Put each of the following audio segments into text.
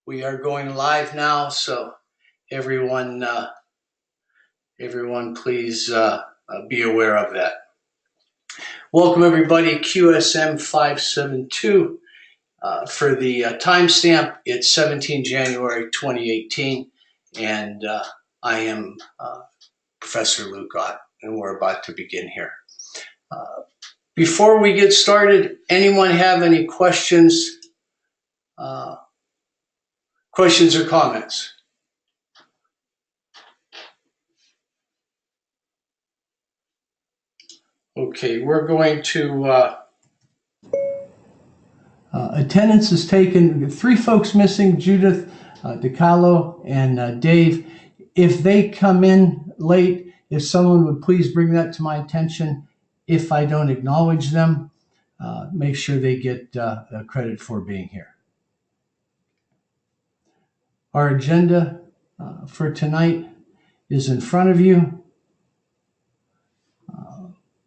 We are going live now, so everyone, please be aware of that. Welcome everybody, QSM572. For the timestamp, it's 17 January 2018, and I am Professor Luke Ott, and we're about to begin here. Before we get started, anyone have any questions? Questions or comments? Okay, we're going to attendance is taken. 3 folks missing: Judith, DeCalo, and Dave. If they come in late, if someone would please bring that to my attention. If I don't acknowledge them, make sure they get credit for being here. Our agenda for tonight is in front of you.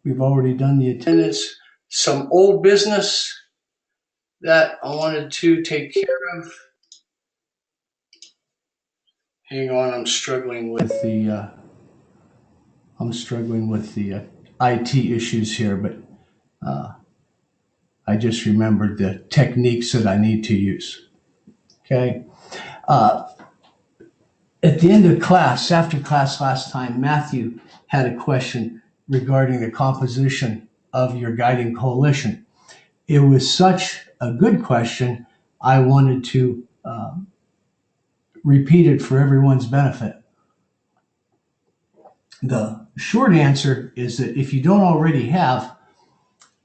We've already done the attendance. Some old business that I wanted to take care of. Hang on, I'm struggling with the IT issues here, but I just remembered the techniques that I need to use. Okay. At the end of class, after class last time, Matthew had a question regarding the composition of your guiding coalition. It was such a good question, I wanted to repeat it for everyone's benefit. The short answer is that if you don't already have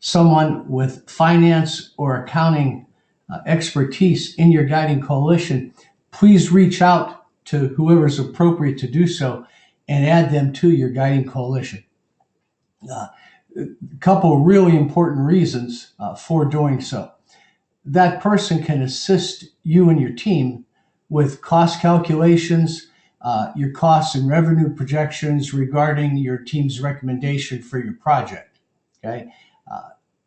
someone with finance or accounting expertise in your guiding coalition, please reach out to whoever's appropriate to do so and add them to your guiding coalition. A couple of really important reasons for doing so. That person can assist you and your team with cost calculations, your costs and revenue projections regarding your team's recommendation for your project. Okay,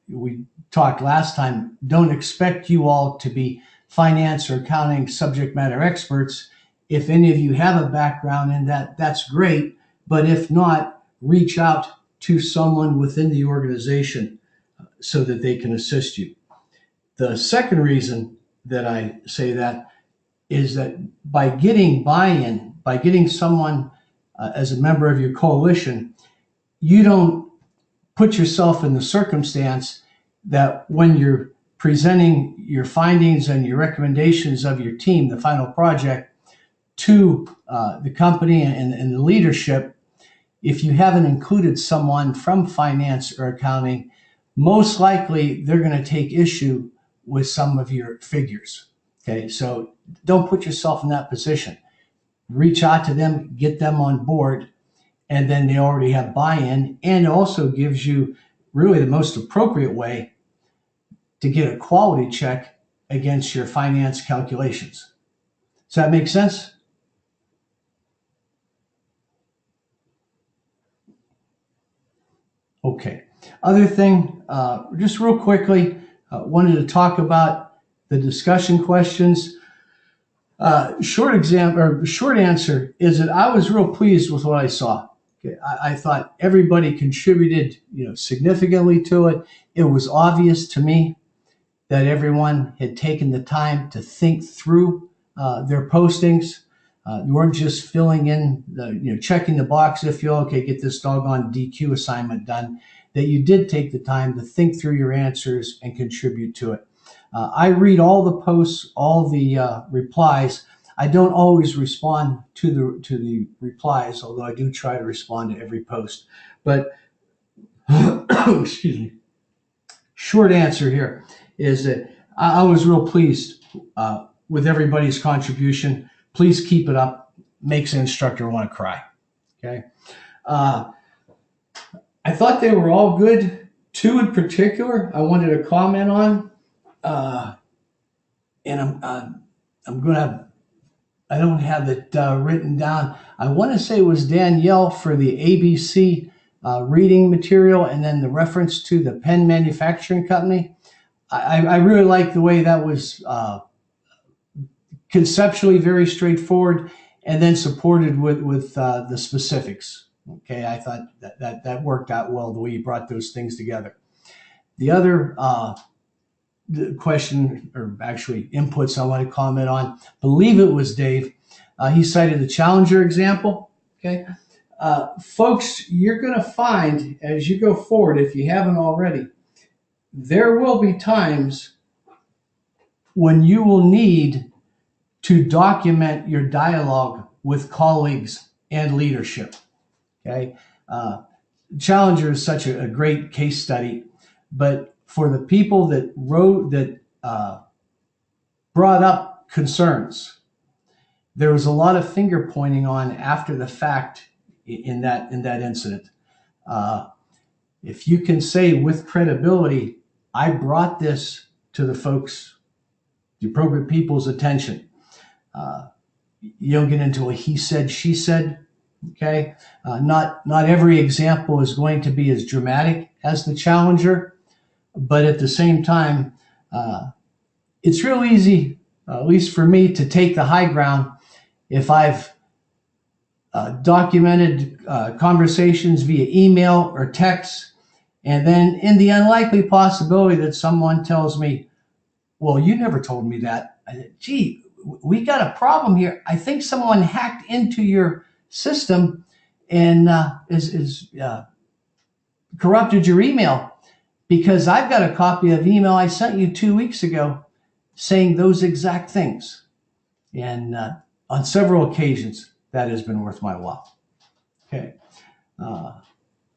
we talked last time, don't expect you all to be finance or accounting subject matter experts. If any of you have a background in that, that's great. But if not, reach out to someone within the organization so that they can assist you. The second reason that I say that is that by getting buy-in, by getting someone as a member of your coalition, you don't put yourself in the circumstance that when you're presenting your findings and your recommendations of your team, the final project, to the company and the leadership, if you haven't included someone from finance or accounting, most likely they're going to take issue with some of your figures. Okay, so don't put yourself in that position. Reach out to them, get them on board, and then they already have buy-in, and it also gives you really the most appropriate way to get a quality check against your finance calculations. Does that make sense? Okay. Other thing, just real quickly, wanted to talk about the discussion questions. Short answer is that I was real pleased with what I saw. Okay. I thought everybody contributed, significantly to it. It was obvious to me that everyone had taken the time to think through their postings. You weren't just filling in, checking the box if you get this doggone DQ assignment done, that you did take the time to think through your answers and contribute to it. I read all the posts, all the replies. I don't always respond to the replies, although I do try to respond to every post. But, excuse me, short answer here is that I was real pleased with everybody's contribution. Please keep it up. Makes an instructor want to cry. Okay. I thought they were all good. 2 in particular I wanted to comment on. And I'm going to, I don't have it written down. I want to say it was Danielle for the ABC reading material, and then the reference to the pen manufacturing company. I really like the way that was conceptually very straightforward, and then supported with the specifics. Okay, I thought that worked out well, the way you brought those things together. The other the question, or actually inputs I want to comment on, believe it was Dave. He cited the Challenger example. Okay, folks, you're going to find as you go forward, if you haven't already, there will be times when you will need to document your dialogue with colleagues and leadership. Okay, Challenger is such a great case study, but for the people that brought up concerns, there was a lot of finger pointing on after the fact in that incident. If you can say with credibility, I brought this to the folks, the appropriate people's attention. You don't get into a he said, she said. Okay, not every example is going to be as dramatic as the Challenger, but at the same time, it's real easy, at least for me, to take the high ground if I've documented conversations via email or text, and then in the unlikely possibility that someone tells me, well, you never told me that. Gee, we got a problem here. I think someone hacked into your system and is corrupted your email, because I've got a copy of email I sent you 2 weeks ago saying those exact things. And on several occasions, that has been worth my while. Okay,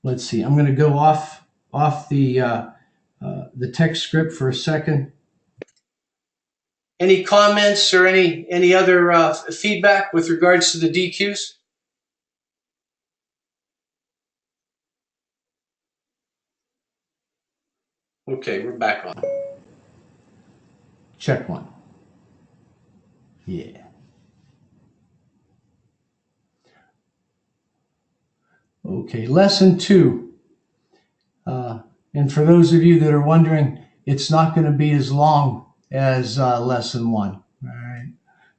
let's see. I'm going to go off the text script for a second. Any comments or any other feedback with regards to the DQs? Okay, we're back on. Check one. Yeah. Okay, lesson 2. And for those of you that are wondering, it's not going to be as long as lesson 1. All right.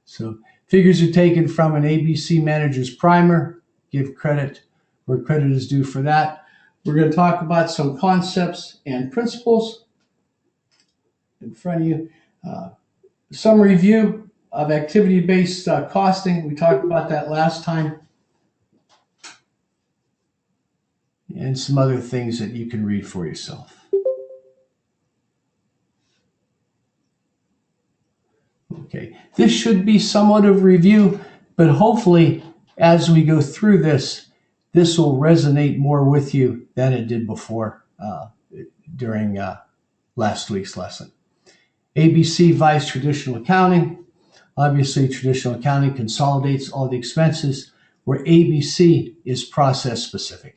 So figures are taken from an ABC Manager's Primer. Give credit where credit is due for that. We're going to talk about some concepts and principles in front of you. Some review of activity-based costing. We talked about that last time. And some other things that you can read for yourself. Okay, this should be somewhat of review, but hopefully as we go through this will resonate more with you than it did before during last week's lesson. ABC Vice Traditional Accounting. Obviously, traditional accounting consolidates all the expenses, where ABC is process specific.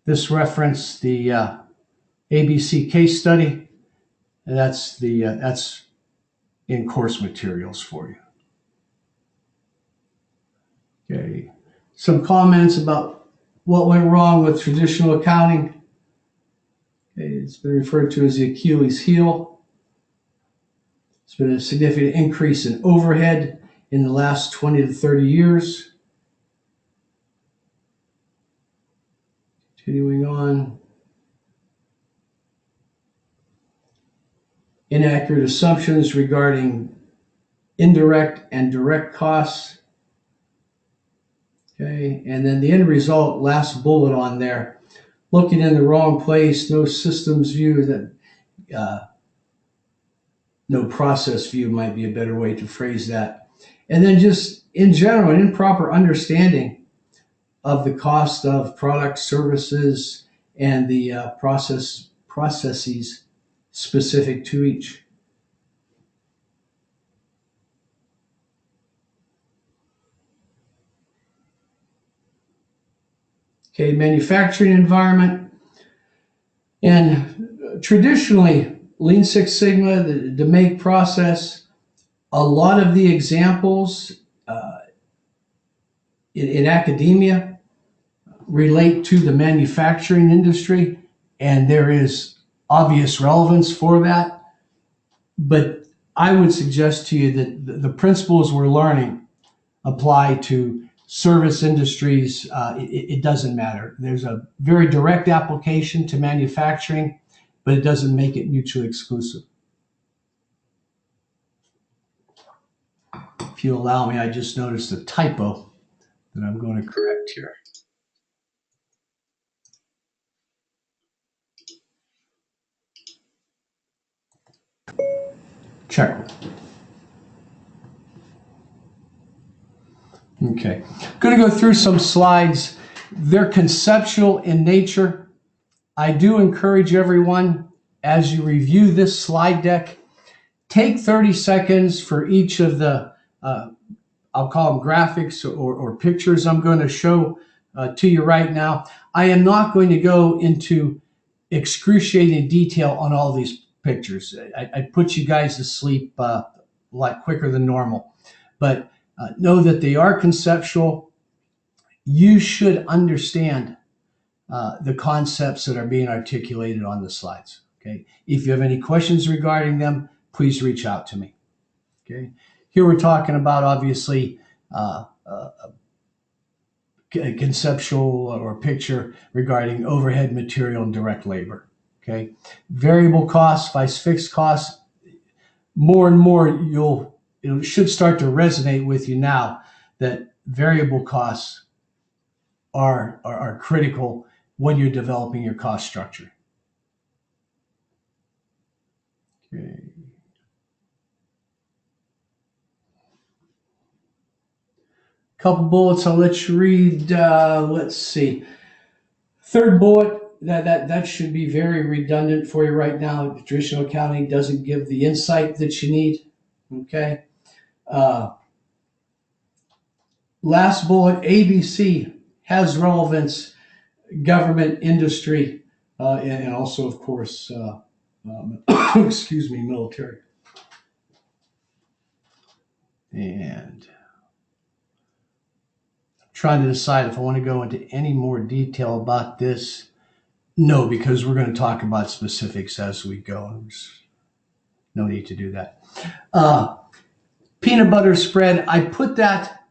This reference the ABC case study, and that's in course materials for you. Okay, some comments about what went wrong with traditional accounting. Okay, it's been referred to as the Achilles heel. There's been a significant increase in overhead in the last 20 to 30 years. Continuing on. Inaccurate assumptions regarding indirect and direct costs. Okay, and then the end result, last bullet on there, looking in the wrong place, no systems view, that no process view might be a better way to phrase that. And then just in general, an improper understanding of the cost of products, services, and the processes specific to each. Okay, manufacturing environment. And traditionally, Lean Six Sigma, the make process, a lot of the examples in academia relate to the manufacturing industry, and there is obvious relevance for that. But I would suggest to you that the principles we're learning apply to service industries. It doesn't matter. There's a very direct application to manufacturing, but it doesn't make it mutually exclusive. If you allow me, I just noticed a typo that I'm going to correct here. Check. Okay. I'm going to go through some slides. They're conceptual in nature. I do encourage everyone, as you review this slide deck, take 30 seconds for each of the, I'll call them graphics or pictures I'm going to show to you right now. I am not going to go into excruciating detail on all these pictures. I put you guys to sleep a lot quicker than normal. But know that they are conceptual. You should understand the concepts that are being articulated on the slides. Okay. If you have any questions regarding them, please reach out to me. Okay. Here we're talking about obviously conceptual or picture regarding overhead, material, and direct labor. Okay. Variable costs vice fixed costs. More and more, it should start to resonate with you now that variable costs are critical when you're developing your cost structure. Okay. Couple bullets I'll let you read. Let's see. Third bullet, that should be very redundant for you right now. Traditional accounting doesn't give the insight that you need. Okay. Last bullet, ABC has relevance, government, industry, and also, of course, excuse me, military. And I'm trying to decide if I want to go into any more detail about this. No, because we're going to talk about specifics as we go. There's no need to do that. Peanut butter spread, I put that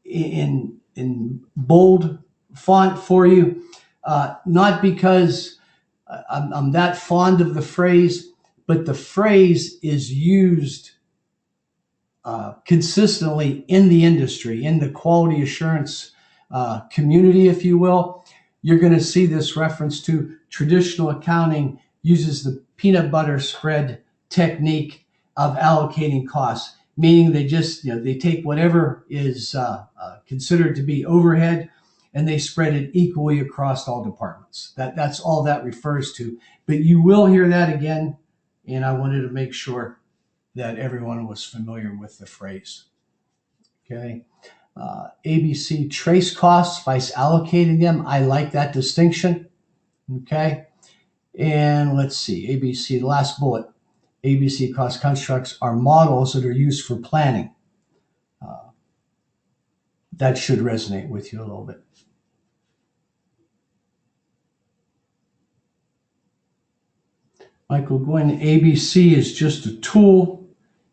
in bold font for you, not because I'm that fond of the phrase, but the phrase is used consistently in the industry, in the quality assurance community, if you will. You're going to see this reference to traditional accounting uses the peanut butter spread technique of allocating costs, meaning they take whatever is considered to be overhead and they spread it equally across all departments. That's all that refers to. But you will hear that again, and I wanted to make sure that everyone was familiar with the phrase. Okay. ABC trace costs by allocating them. I like that distinction. Okay. And let's see, ABC, the last bullet. ABC cost constructs are models that are used for planning. That should resonate with you a little bit. Michael Gwynn, ABC is just a tool.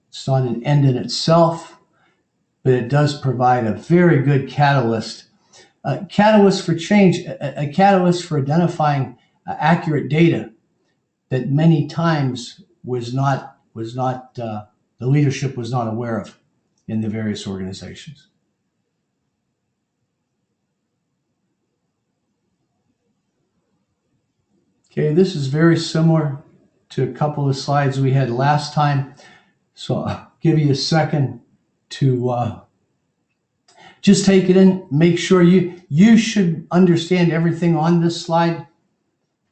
It's not an end in itself, but it does provide a very good catalyst. Catalyst for change, a catalyst for identifying accurate data that many times the leadership was not aware of in the various organizations. Okay, this is very similar to a couple of slides we had last time. So I'll give you a second to just take it in. Make sure you should understand everything on this slide.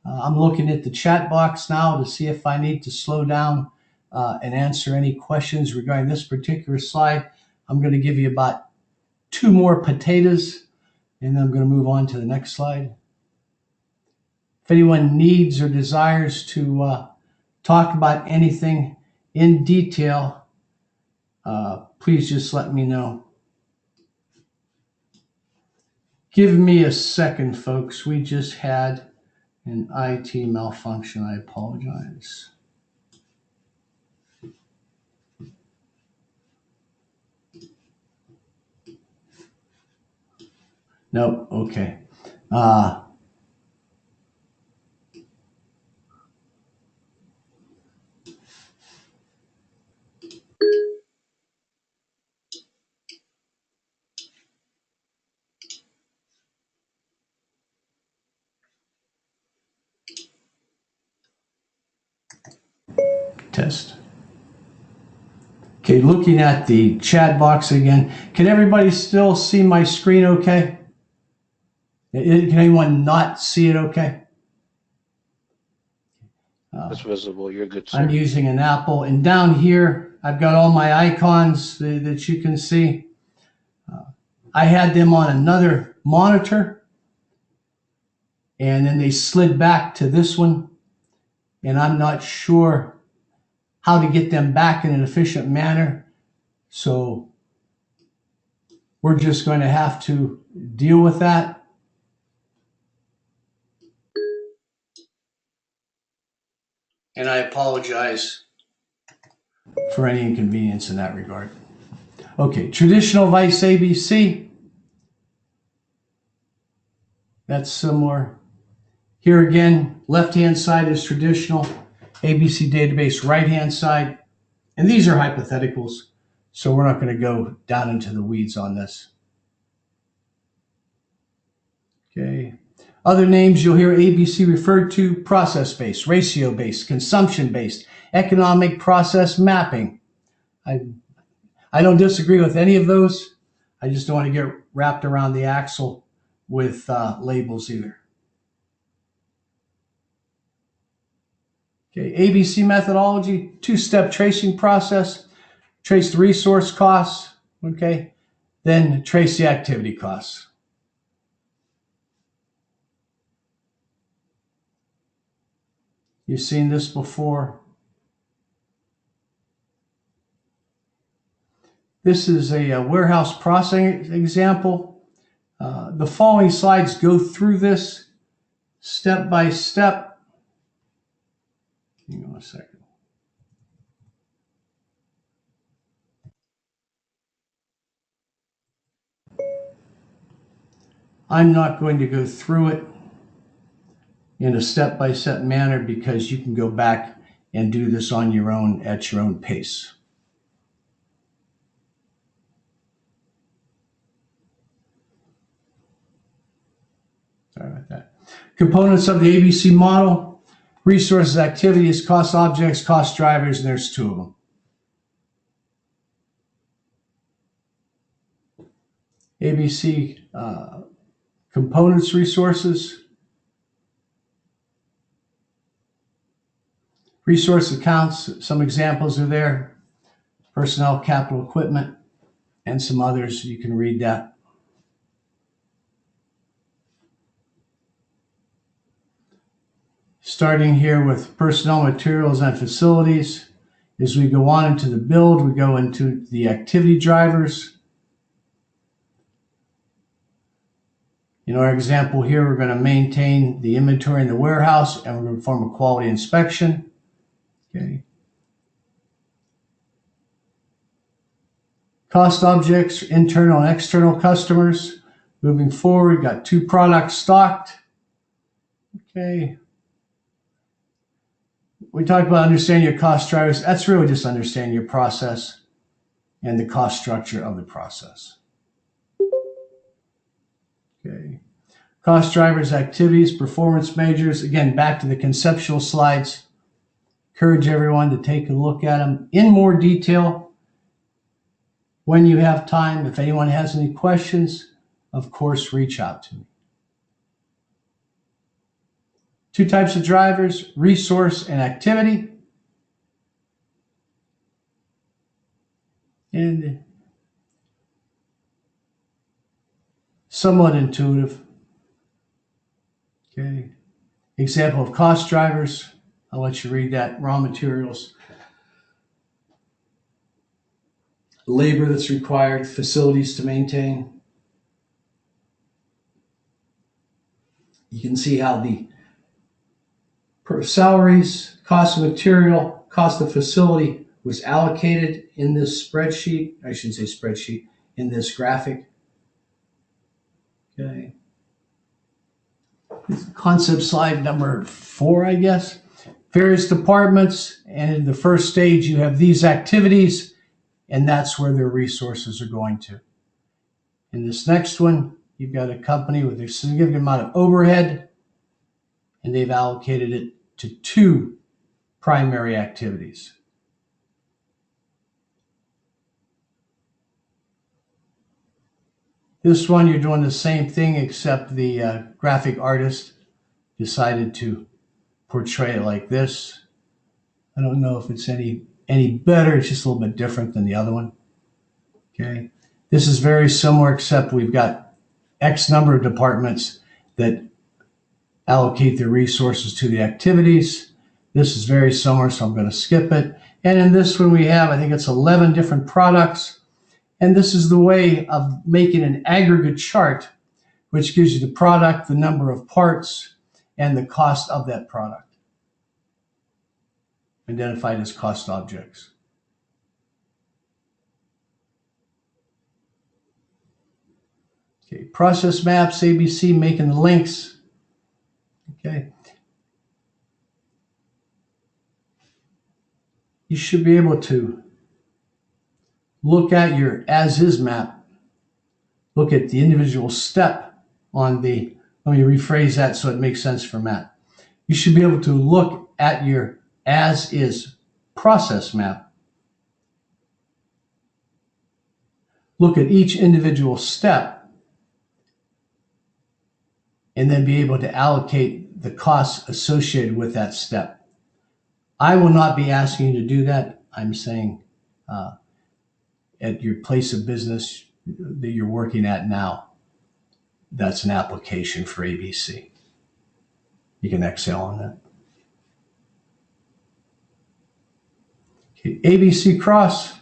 I'm looking at the chat box now to see if I need to slow down and answer any questions regarding this particular slide. I'm going to give you about 2 more potatoes, and then I'm going to move on to the next slide. If anyone needs or desires to talk about anything in detail, please just let me know. Give me a second, folks. We just had an IT malfunction. I apologize. Nope. Okay. Test. Okay, looking at the chat box again. Can everybody still see my screen okay? Can anyone not see it okay? It's visible. You're good, I'm sir. using an Apple. And down here, I've got all my icons that you can see. I had them on another monitor, and then they slid back to this one. And I'm not sure how to get them back in an efficient manner. So we're just going to have to deal with that. And I apologize for any inconvenience in that regard. Okay, traditional vice ABC. That's similar. Here again, left-hand side is traditional. ABC database, right-hand side. And these are hypotheticals, so we're not going to go down into the weeds on this. Okay. Other names you'll hear ABC referred to: process-based, ratio-based, consumption-based, economic process mapping. I don't disagree with any of those. I just don't want to get wrapped around the axle with labels either. Okay, ABC methodology, two-step tracing process. Trace the resource costs, okay? Then trace the activity costs. You've seen this before. This is a warehouse processing example. The following slides go through this step by step. Hang on a second. I'm not going to go through it in a step-by-step manner because you can go back and do this on your own at your own pace. Sorry about that. Components of the ABC model: resources, activities, cost objects, cost drivers, and there's two of them. ABC components, resources. Resource accounts, some examples are there: personnel, capital equipment, and some others. You can read that. Starting here with personnel, materials, and facilities. As we go on into the build, we go into the activity drivers. In our example here, we're going to maintain the inventory in the warehouse, and we're going to perform a quality inspection. Okay. Cost objects, internal and external customers. Moving forward, we've got two products stocked. Okay. We talked about understanding your cost drivers. That's really just understanding your process and the cost structure of the process. Okay. Cost drivers, activities, performance measures. Again, back to the conceptual slides. Encourage everyone to take a look at them in more detail when you have time. If anyone has any questions, of course, reach out to me. Two types of drivers: resource and activity. And somewhat intuitive. Okay. Example of cost drivers. I'll let you read that. Raw materials, labor that's required, facilities to maintain. You can see how the salaries, cost of material, cost of facility was allocated in this spreadsheet. I shouldn't say spreadsheet, in this graphic. Okay. Concept slide number 4, I guess. Various departments, and in the first stage, you have these activities, and that's where their resources are going to. In this next one, you've got a company with a significant amount of overhead, and they've allocated it to 2 primary activities. This one, you're doing the same thing, except the graphic artist decided to portray it like this. I don't know if it's any better. It's just a little bit different than the other one. Okay. This is very similar, except we've got X number of departments that allocate their resources to the activities. This is very similar, so I'm going to skip it. And in this one we have, I think it's 11 different products. And this is the way of making an aggregate chart, which gives you the product, the number of parts, and the cost of that product, identified as cost objects. Okay, process maps, ABC, making the links. Okay. You should be able to look at your as-is map, look at the individual step on the, let me rephrase that so it makes sense for Matt. You should be able to look at your as-is process map, look at each individual step, and then be able to allocate the costs associated with that step. I will not be asking you to do that. I'm saying at your place of business that you're working at now, that's an application for ABC. You can exhale on that. Okay, ABC cross.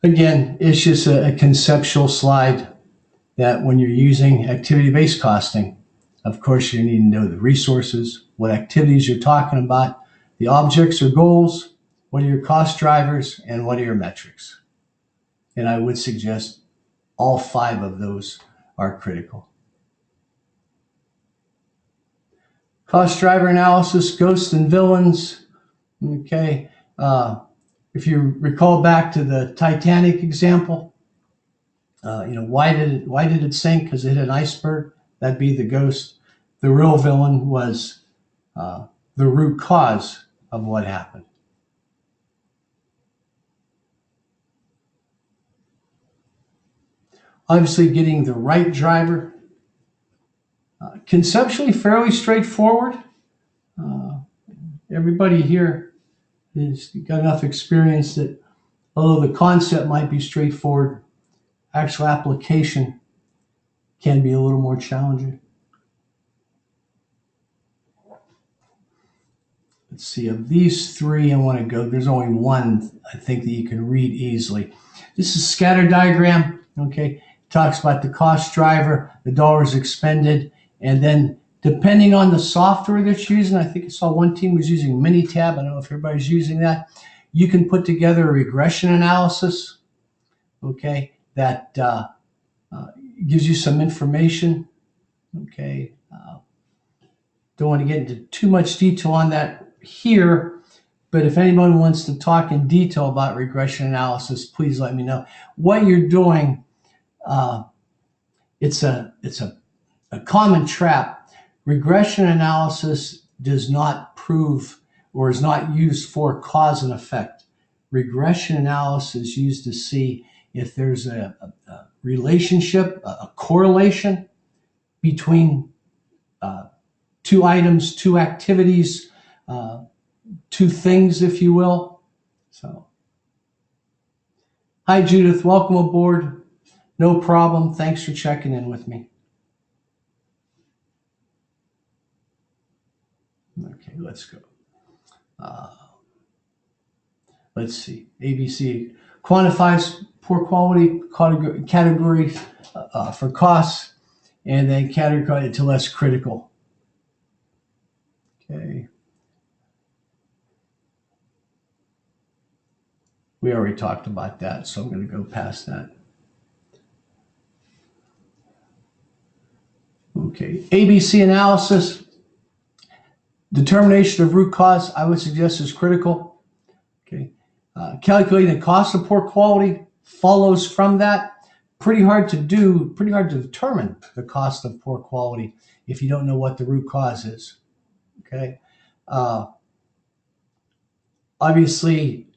Again, it's just a conceptual slide that when you're using activity-based costing, of course, you need to know the resources, what activities you're talking about, the objects or goals, what are your cost drivers, and what are your metrics. And I would suggest all 5 of those are critical. Cost driver analysis, ghosts and villains. Okay. If you recall back to the Titanic example, why did it sink? Because it hit an iceberg. That'd be the ghost. The real villain was the root cause of what happened. Obviously, getting the right driver. Conceptually, fairly straightforward. Everybody here has got enough experience that although the concept might be straightforward, actual application can be a little more challenging. Let's see, of these 3 I want to go, there's only one I think that you can read easily. This is a scatter diagram, okay? It talks about the cost driver, the dollars expended, and then depending on the software that you're using, I think I saw one team was using Minitab, I don't know if everybody's using that, you can put together a regression analysis, okay, that gives you some information, okay? Don't want to get into too much detail on that here, but if anyone wants to talk in detail about regression analysis, please let me know. What you're doing, it's a common trap. Regression analysis does not prove or is not used for cause and effect. Regression analysis is used to see if there's a relationship, a correlation between 2 items, 2 activities, 2 things, if you will. So, hi Judith, welcome aboard. No problem. Thanks for checking in with me. Okay, let's go. Let's see. ABC quantifies poor quality categories for costs, and then categorize it to less critical. Okay. We already talked about that, so I'm going to go past that. Okay, ABC analysis, determination of root cause, I would suggest is critical. Okay, calculating the cost of poor quality follows from that. Pretty hard to determine the cost of poor quality if you don't know what the root cause is. Okay, obviously,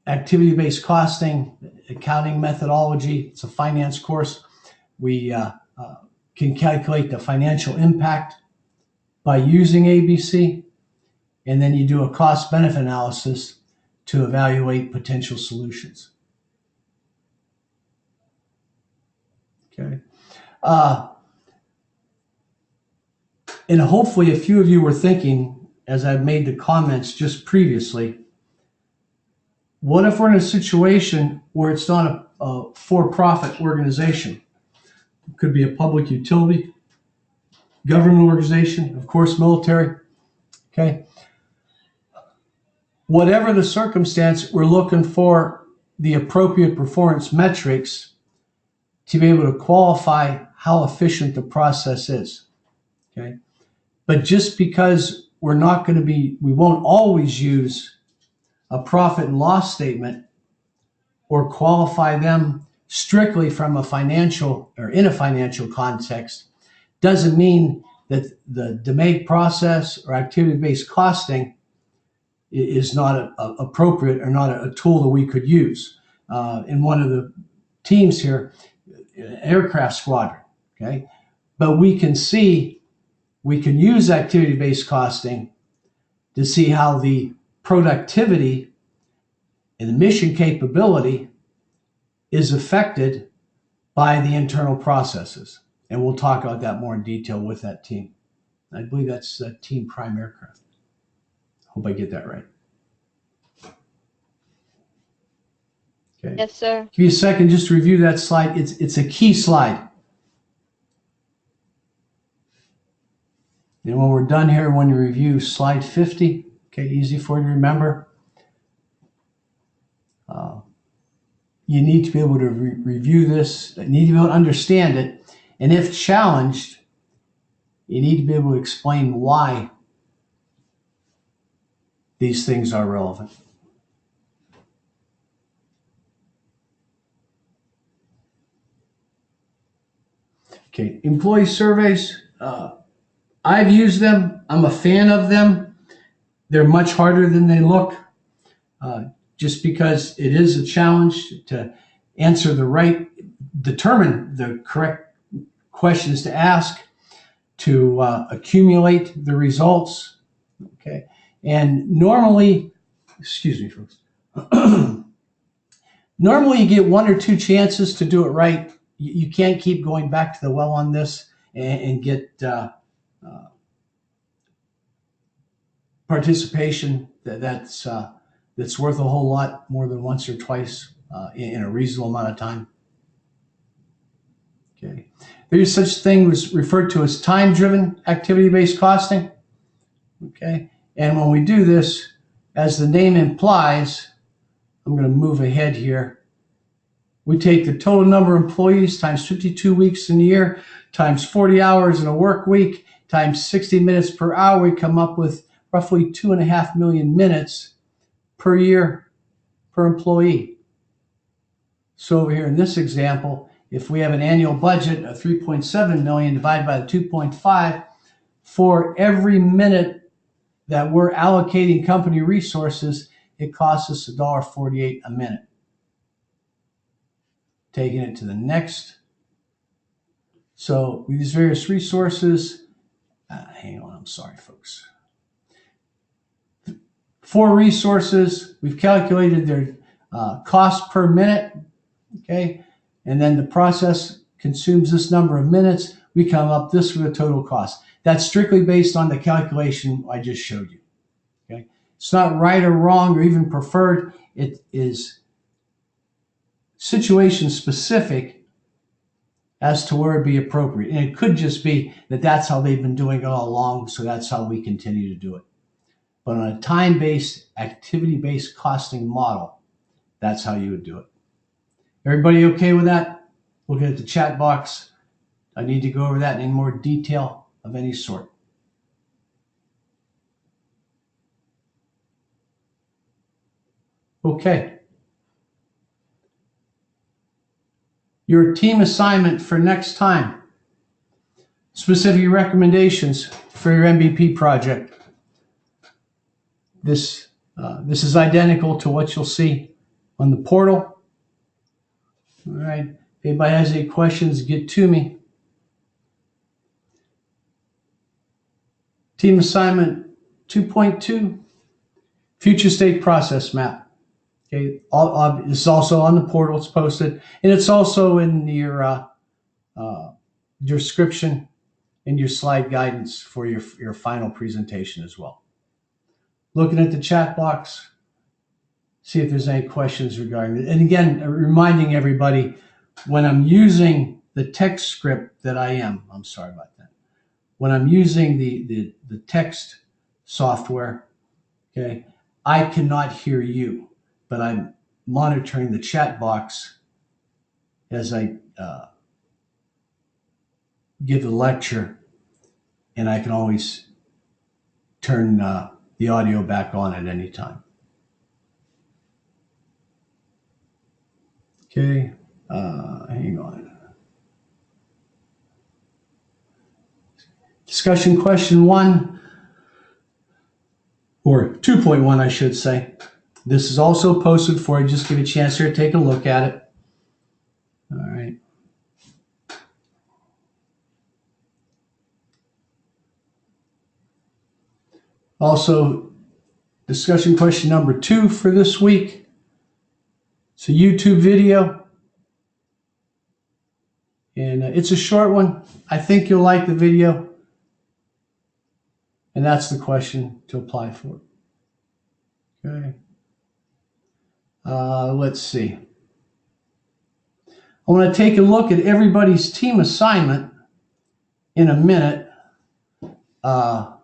activity-based costing, accounting methodology, it's a finance course. We can calculate the financial impact by using ABC, and then you do a cost-benefit analysis to evaluate potential solutions. Okay. And hopefully a few of you were thinking, as I've made the comments just previously, what if we're in a situation where it's not a for-profit organization? It could be a public utility, government organization, of course, military. Okay. Whatever the circumstance, we're looking for the appropriate performance metrics to be able to qualify how efficient the process is. Okay. But just because we won't always use a profit and loss statement or qualify them strictly from a financial or in a financial context, doesn't mean that the DMAIC process or activity-based costing is not appropriate or not a tool that we could use. In one of the teams here, aircraft squadron, okay? But we can use activity-based costing to see how the productivity and the mission capability is affected by the internal processes. And we'll talk about that more in detail with that team. I believe that's Team Prime Aircraft. Hope I get that right. Okay. Yes, sir. Give me a second just to review that slide. It's a key slide. And when we're done here, when you review slide 50, okay, easy for you to remember. You need to be able to review this, you need to be able to understand it, and if challenged, you need to be able to explain why these things are relevant. Okay, employee surveys, I've used them, I'm a fan of them. They're much harder than they look. Just because it is a challenge to determine the correct questions to ask, to accumulate the results. Okay, and normally, excuse me, folks. Normally, you get one or two chances to do it right. You can't keep going back to the well on this and get participation that's worth a whole lot more than once or twice in a reasonable amount of time. Okay. There's such thing was referred to as time-driven activity-based costing. Okay. And when we do this, as the name implies, I'm going to move ahead here. We take the total number of employees times 52 weeks in a year times 40 hours in a work week times 60 minutes per hour. We come up with roughly 2.5 million minutes per year per employee. So over here in this example, if we have an annual budget of 3.7 million divided by the 2.5, for every minute that we're allocating company resources, it costs us $1.48 a minute. Taking it to the next. So with these various resources, hang on, I'm sorry, folks. 4 resources, we've calculated their cost per minute, okay? And then the process consumes this number of minutes. We come up this for the total cost. That's strictly based on the calculation I just showed you, okay? It's not right or wrong or even preferred. It is situation specific as to where it'd be appropriate. And it could just be that that's how they've been doing it all along, so that's how we continue to do it. But on a time-based, activity-based costing model, that's how you would do it. Everybody okay with that? Look at the chat box. need to go over that in any more detail of any sort? Okay. Your team assignment for next time. Specific recommendations for your MVP project. This is identical to what you'll see on the portal. All right. If anybody has any questions, get to me. Team assignment 2.2, future state process map. Okay. It's also on the portal. It's posted, and it's also in your description and your slide guidance for your final presentation as well. Looking at the chat box, see if there's any questions regarding it. And again, reminding everybody, when I'm using the text script that I'm sorry about that. When I'm using the text software, okay, I cannot hear you, but I'm monitoring the chat box as I give the lecture, and I can always turn the audio back on at any time. Okay, hang on. Discussion question 1, or 2.1, I should say. This is also posted for you. Just give a chance here to take a look at it. All right. Also, discussion question number 2 for this week. It's a YouTube video. And it's a short one. I think you'll like the video. And that's the question to apply for. Okay. Let's see. I want to take a look at everybody's team assignment in a minute. But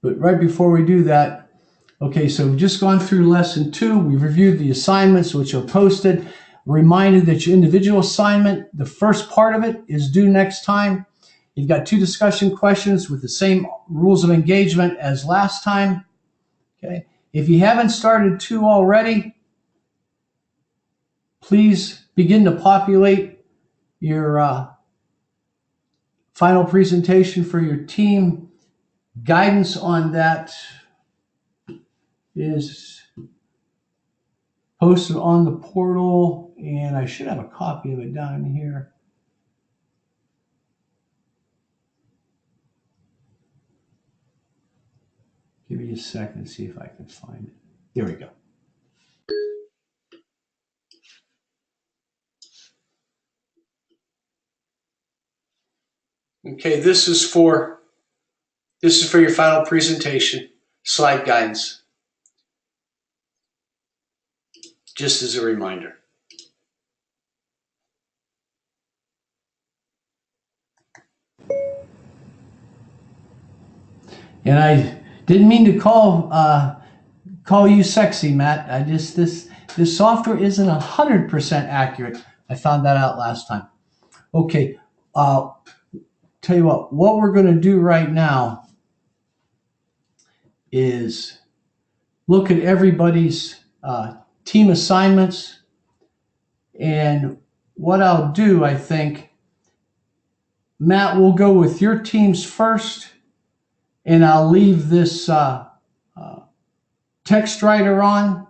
right before we do that, okay, so we've just gone through lesson 2. We've reviewed the assignments, which are posted. Reminded that your individual assignment, the first part of it, is due next time. You've got 2 discussion questions with the same rules of engagement as last time. Okay. If you haven't started 2 already, please begin to populate your final presentation for your team. Guidance on that is posted on the portal, and I should have a copy of it down here. Give me a second to see if I can find it. There we go. Okay, this is for your final presentation, slide guidance. Just as a reminder. And I didn't mean to call you sexy, Matt. This software isn't 100% accurate. I found that out last time. Okay, tell you what we're going to do right now is look at everybody's team assignments. And what I'll do, I think, Matt, will go with your teams first, and I'll leave this text writer on.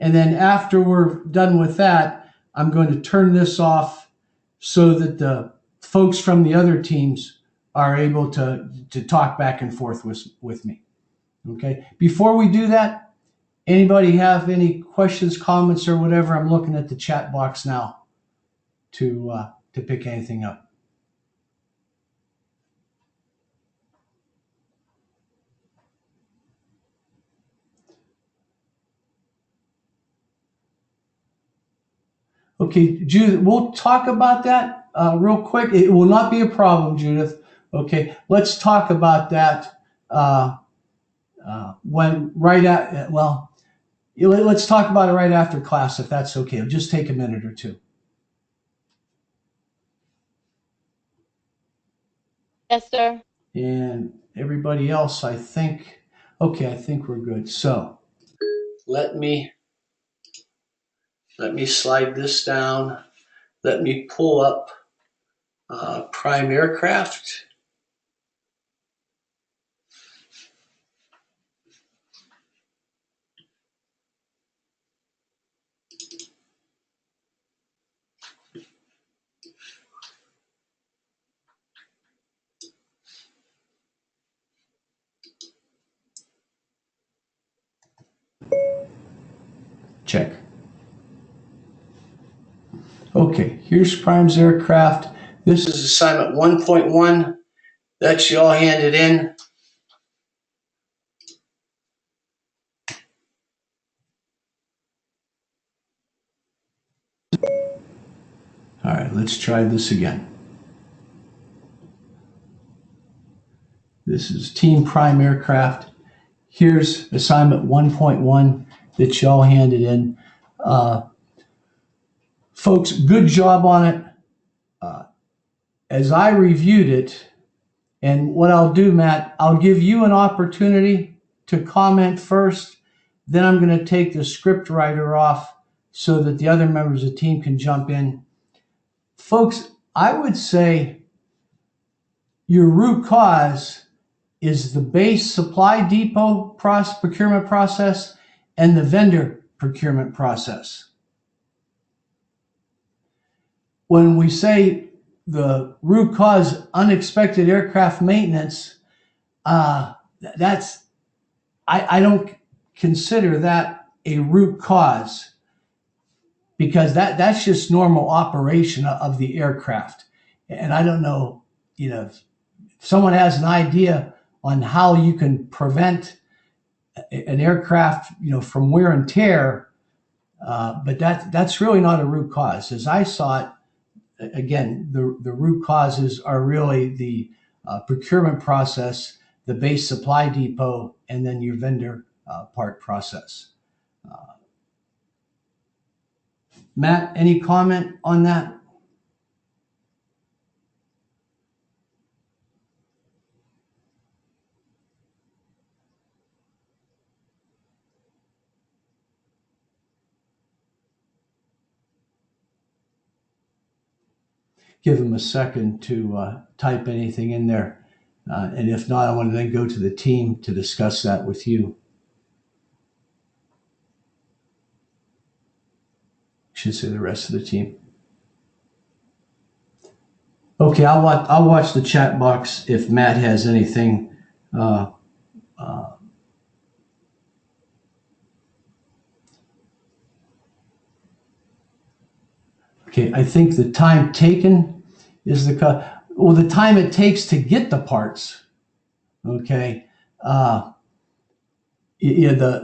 And then after we're done with that, I'm going to turn this off so that the folks from the other teams are able to talk back and forth with me. Okay. Before we do that, anybody have any questions, comments, or whatever? I'm looking at the chat box now to pick anything up. Okay, Judith, we'll talk about that real quick. It will not be a problem, Judith. Okay, let's talk about that let's talk about it right after class, if that's okay. It'll just take a minute or 2. Yes, sir. And everybody else, I think, okay, I think we're good. So let me slide this down. Let me pull up Prime Aircraft. Check. Okay, here's Prime's aircraft. This is assignment 1.1. That's y'all handed in. All right, let's try this again. This is Team Prime Aircraft. Here's assignment 1.1 that y'all handed in. Folks, good job on it. As I reviewed it, and what I'll do, Matt, I'll give you an opportunity to comment first. Then I'm going to take the script writer off so that the other members of the team can jump in. Folks, I would say your root cause is the base supply depot procurement process and the vendor procurement process. When we say the root cause unexpected aircraft maintenance, that's I don't consider that a root cause, because that's just normal operation of the aircraft. And I don't know, if someone has an idea on how you can prevent an aircraft, from wear and tear, but that's really not a root cause. As I saw it, again, the root causes are really the procurement process, the base supply depot, and then your vendor part process. Matt, any comment on that? Give him a second to type anything in there. And if not, I want to then go to the team to discuss that with you. Should say the rest of the team. Okay, I'll watch the chat box if Matt has anything. Okay, I think the time taken is the time it takes to get the parts. Okay, the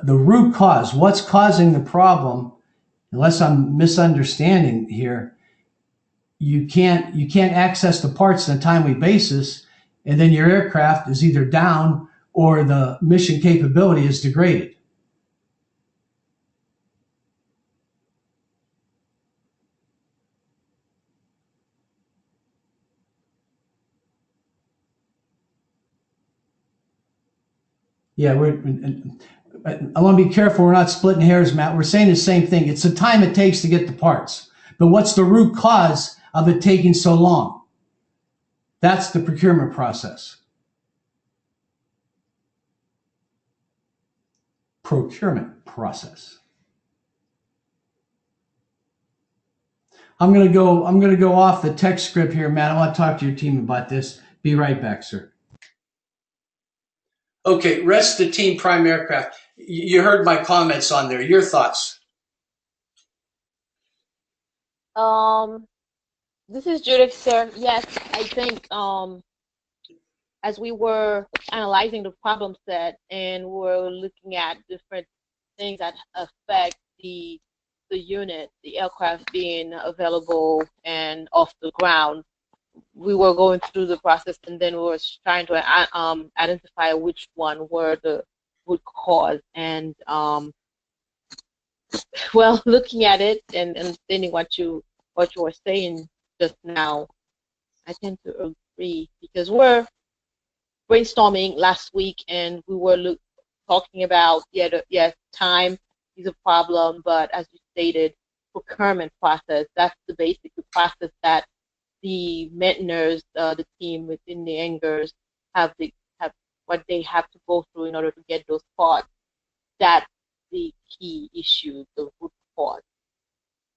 root cause, what's causing the problem, unless I'm misunderstanding here, you can't access the parts on a timely basis, and then your aircraft is either down or the mission capability is degraded. Yeah, I want to be careful we're not splitting hairs, Matt. We're saying the same thing. It's the time it takes to get the parts. But what's the root cause of it taking so long? That's the procurement process. Procurement process. I'm gonna go off the text script here, Matt. I want to talk to your team about this. Be right back, sir. Okay, rest of the team Prime Aircraft. You heard my comments on there. Your thoughts? This is Judith, sir. Yes, I think as we were analyzing the problem set and we're looking at different things that affect the unit, the aircraft being available and off the ground, we were going through the process, and then we were trying to identify which one were the root cause. And well, looking at it and understanding what you were saying just now, I tend to agree, because we're brainstorming last week, and we were talking about yes, time is a problem, but as you stated, procurement process. That's the basic process that the maintainers, the team within the hangars have what they have to go through in order to get those parts. That's the key issue, the root cause.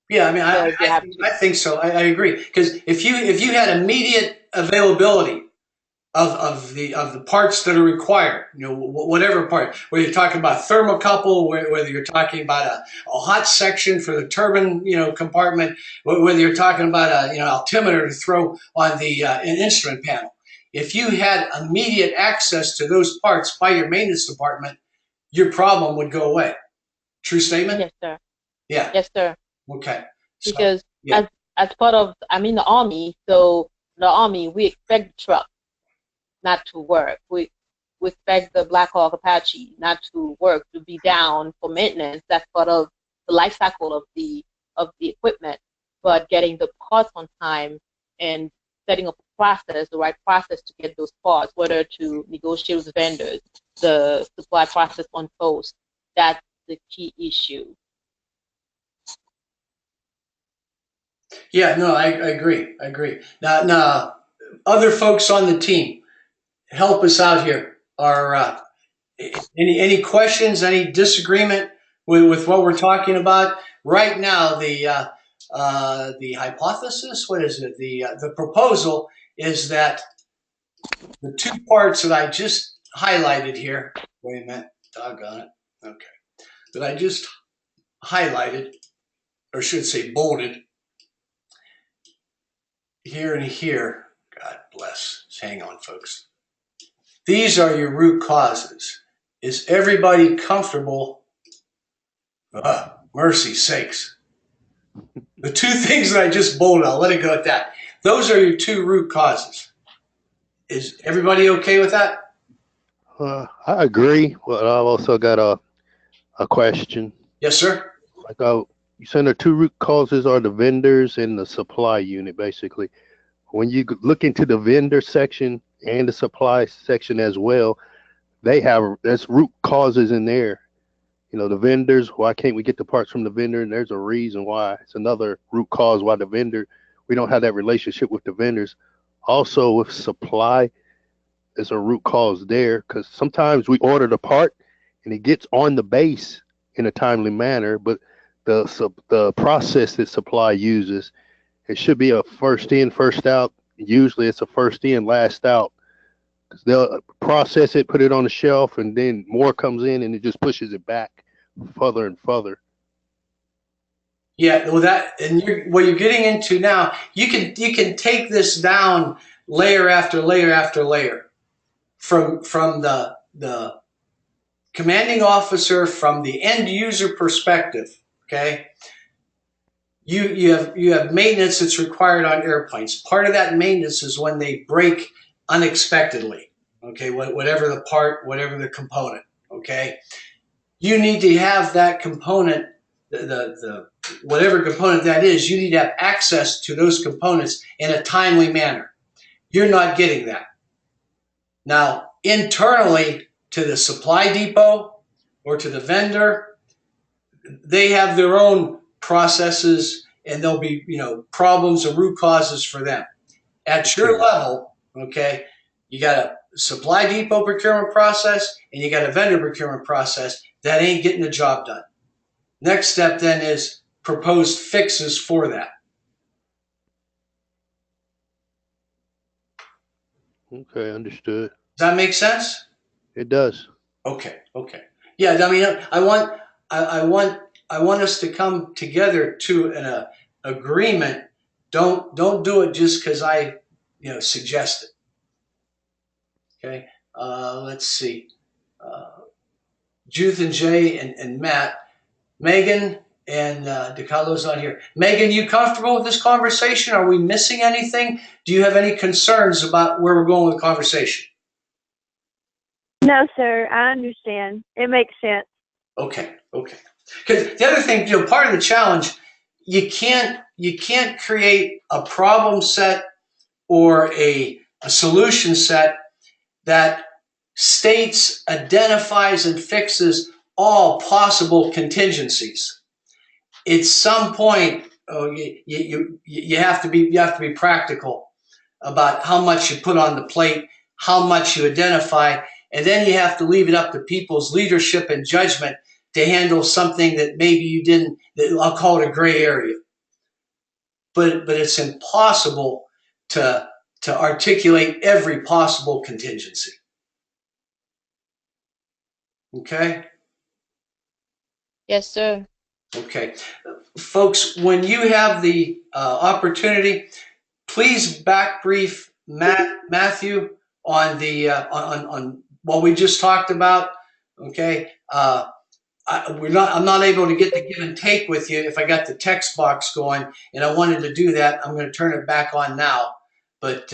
Yeah, I mean, I think so. I agree, because if you had immediate availability of the parts that are required, whatever part, whether you're talking about thermocouple, whether you're talking about a hot section for the turbine, compartment, whether you're talking about a altimeter to throw on the an instrument panel. If you had immediate access to those parts by your maintenance department, your problem would go away. True statement? Yes, sir. Yeah. Yes, sir. Okay. So, because yeah. as part of, I'm in the Army, so the Army, we expect the truck not to work. We expect the Black Hawk Apache not to work, to be down for maintenance. That's part of the life cycle of the equipment. But getting the parts on time and setting up a process, the right process to get those parts, whether to negotiate with vendors, the supply process on post, that's the key issue. Yeah, no, I agree. I agree. Now, other folks on the team, help us out here. Are any questions? Any disagreement with what we're talking about right now? The hypothesis. What is it? The proposal is that the two parts that I just highlighted here. Wait a minute. Doggone it. Okay. That I just highlighted, or should say bolded, here and here. God bless. Just hang on, folks. These are your root causes. Is everybody comfortable? Mercy sakes. The two things that I just bolded, I'll let it go at that. Those are your two root causes. Is everybody okay with that? I agree, but I've also got a question. Yes, sir. Like, you said the two root causes are the vendors and the supply unit, basically. When you look into the vendor section and the supply section as well, there's root causes in there. The vendors, why can't we get the parts from the vendor? And there's a reason why. It's another root cause why we don't have that relationship with the vendors. Also with supply, there's a root cause there, because sometimes we order the part and it gets on the base in a timely manner, but the process that supply uses, it should be a first in, first out. Usually it's a first in, last out. They'll process it, put it on the shelf, and then more comes in and it just pushes it back further and further. Yeah, well, what you're getting into now, you can take this down layer after layer after layer, from the commanding officer, from the end user perspective. Okay, you have maintenance that's required on airplanes. Part of that maintenance is when they break unexpectedly. Okay, whatever the part, whatever the component. Okay, you need to have that component, the whatever component that is, you need to have access to those components in a timely manner. You're not getting that. Now, internally to the supply depot or to the vendor, they have their own processes, and there'll be problems or root causes for them. At your level, okay, you got a supply depot procurement process and you got a vendor procurement process that ain't getting the job done. Next step then is proposed fixes for that. Okay, understood. Does that make sense? It does. Okay. Yeah, I mean, I want us to come together to an agreement. Don't do it just because I suggest it. Okay. Let's see. Judith and Jay and Matt, Megan and DeCarlo's on here. Megan, you comfortable with this conversation? Are we missing anything? Do you have any concerns about where we're going with the conversation? No, sir. I understand. It makes sense. Okay. Because the other thing, part of the challenge, you can't create a problem set or a solution set that states, identifies, and fixes all possible contingencies. At some point, you have to be practical about how much you put on the plate, how much you identify, and then you have to leave it up to people's leadership and judgment to handle something that maybe you didn't, I'll call it a gray area. But it's impossible to articulate every possible contingency. Okay? Yes, sir. Okay. Folks, when you have the opportunity, please back brief Matthew on the on what we just talked about. Okay. I'm not able to get the give and take with you if I got the text box going, and I wanted to do that. I'm going to turn it back on now, but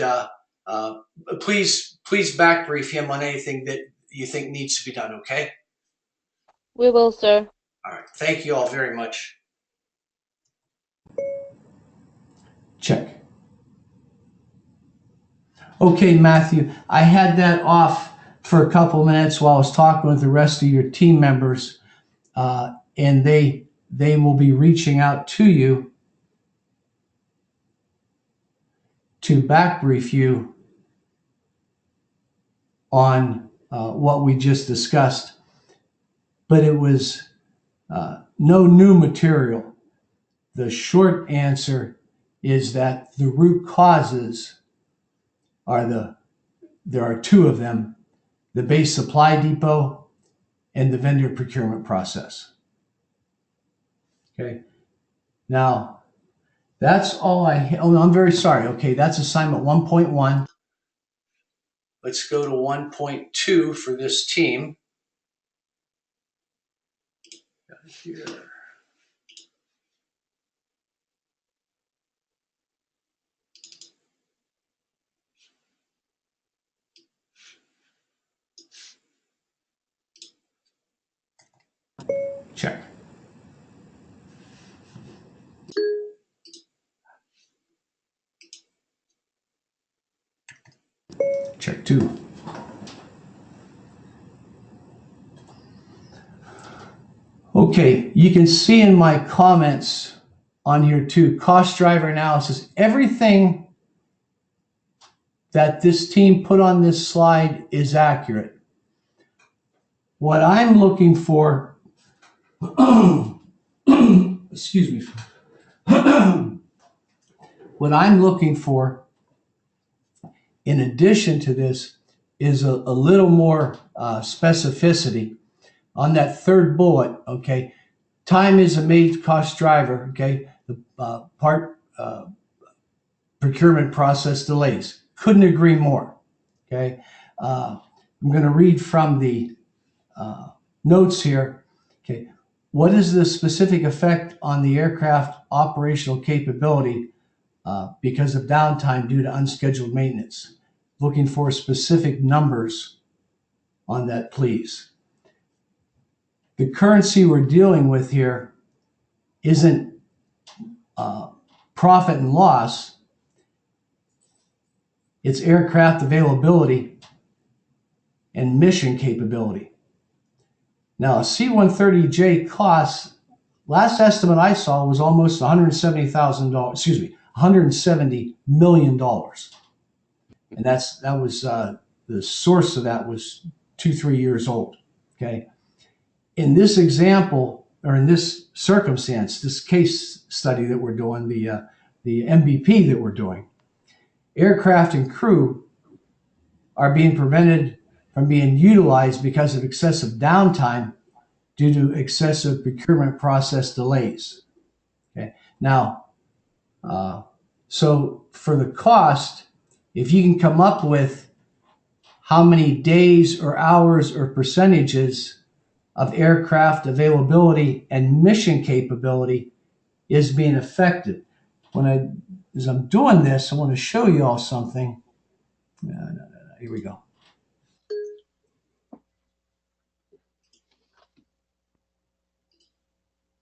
please back brief him on anything that you think needs to be done. Okay. We will, sir. All right. Thank you all very much. Check. Okay, Matthew, I had that off for a couple of minutes while I was talking with the rest of your team members, and they will be reaching out to you to back brief you on what we just discussed. But it was no new material. The short answer is that the root causes there are two of them: the base supply depot and the vendor procurement process. Okay. Now, that's all oh, I'm very sorry. Okay, that's assignment 1.1. Let's go to 1.2 for this team. Here. Check. Check 2. Okay, you can see in my comments on here too, cost driver analysis, everything that this team put on this slide is accurate. What I'm looking for, excuse me, what I'm looking for in addition to this is a little more specificity on that third bullet. Okay, time is a major cost driver. Okay, the part procurement process delays. Couldn't agree more. Okay, I'm going to read from the notes here. Okay, what is the specific effect on the aircraft operational capability because of downtime due to unscheduled maintenance? Looking for specific numbers on that, please. The currency we're dealing with here isn't profit and loss. It's aircraft availability and mission capability. Now, a C-130J cost, last estimate I saw was almost $170,000. Excuse me, $170 million. And that was the source of that was 2-3 years old. Okay. In this example, or in this circumstance, this case study that we're doing, the MVP that we're doing, aircraft and crew are being prevented from being utilized because of excessive downtime due to excessive procurement process delays. Okay. Now, so for the cost, if you can come up with how many days or hours or percentages of aircraft availability and mission capability is being affected. As I'm doing this, I want to show you all something. Here we go.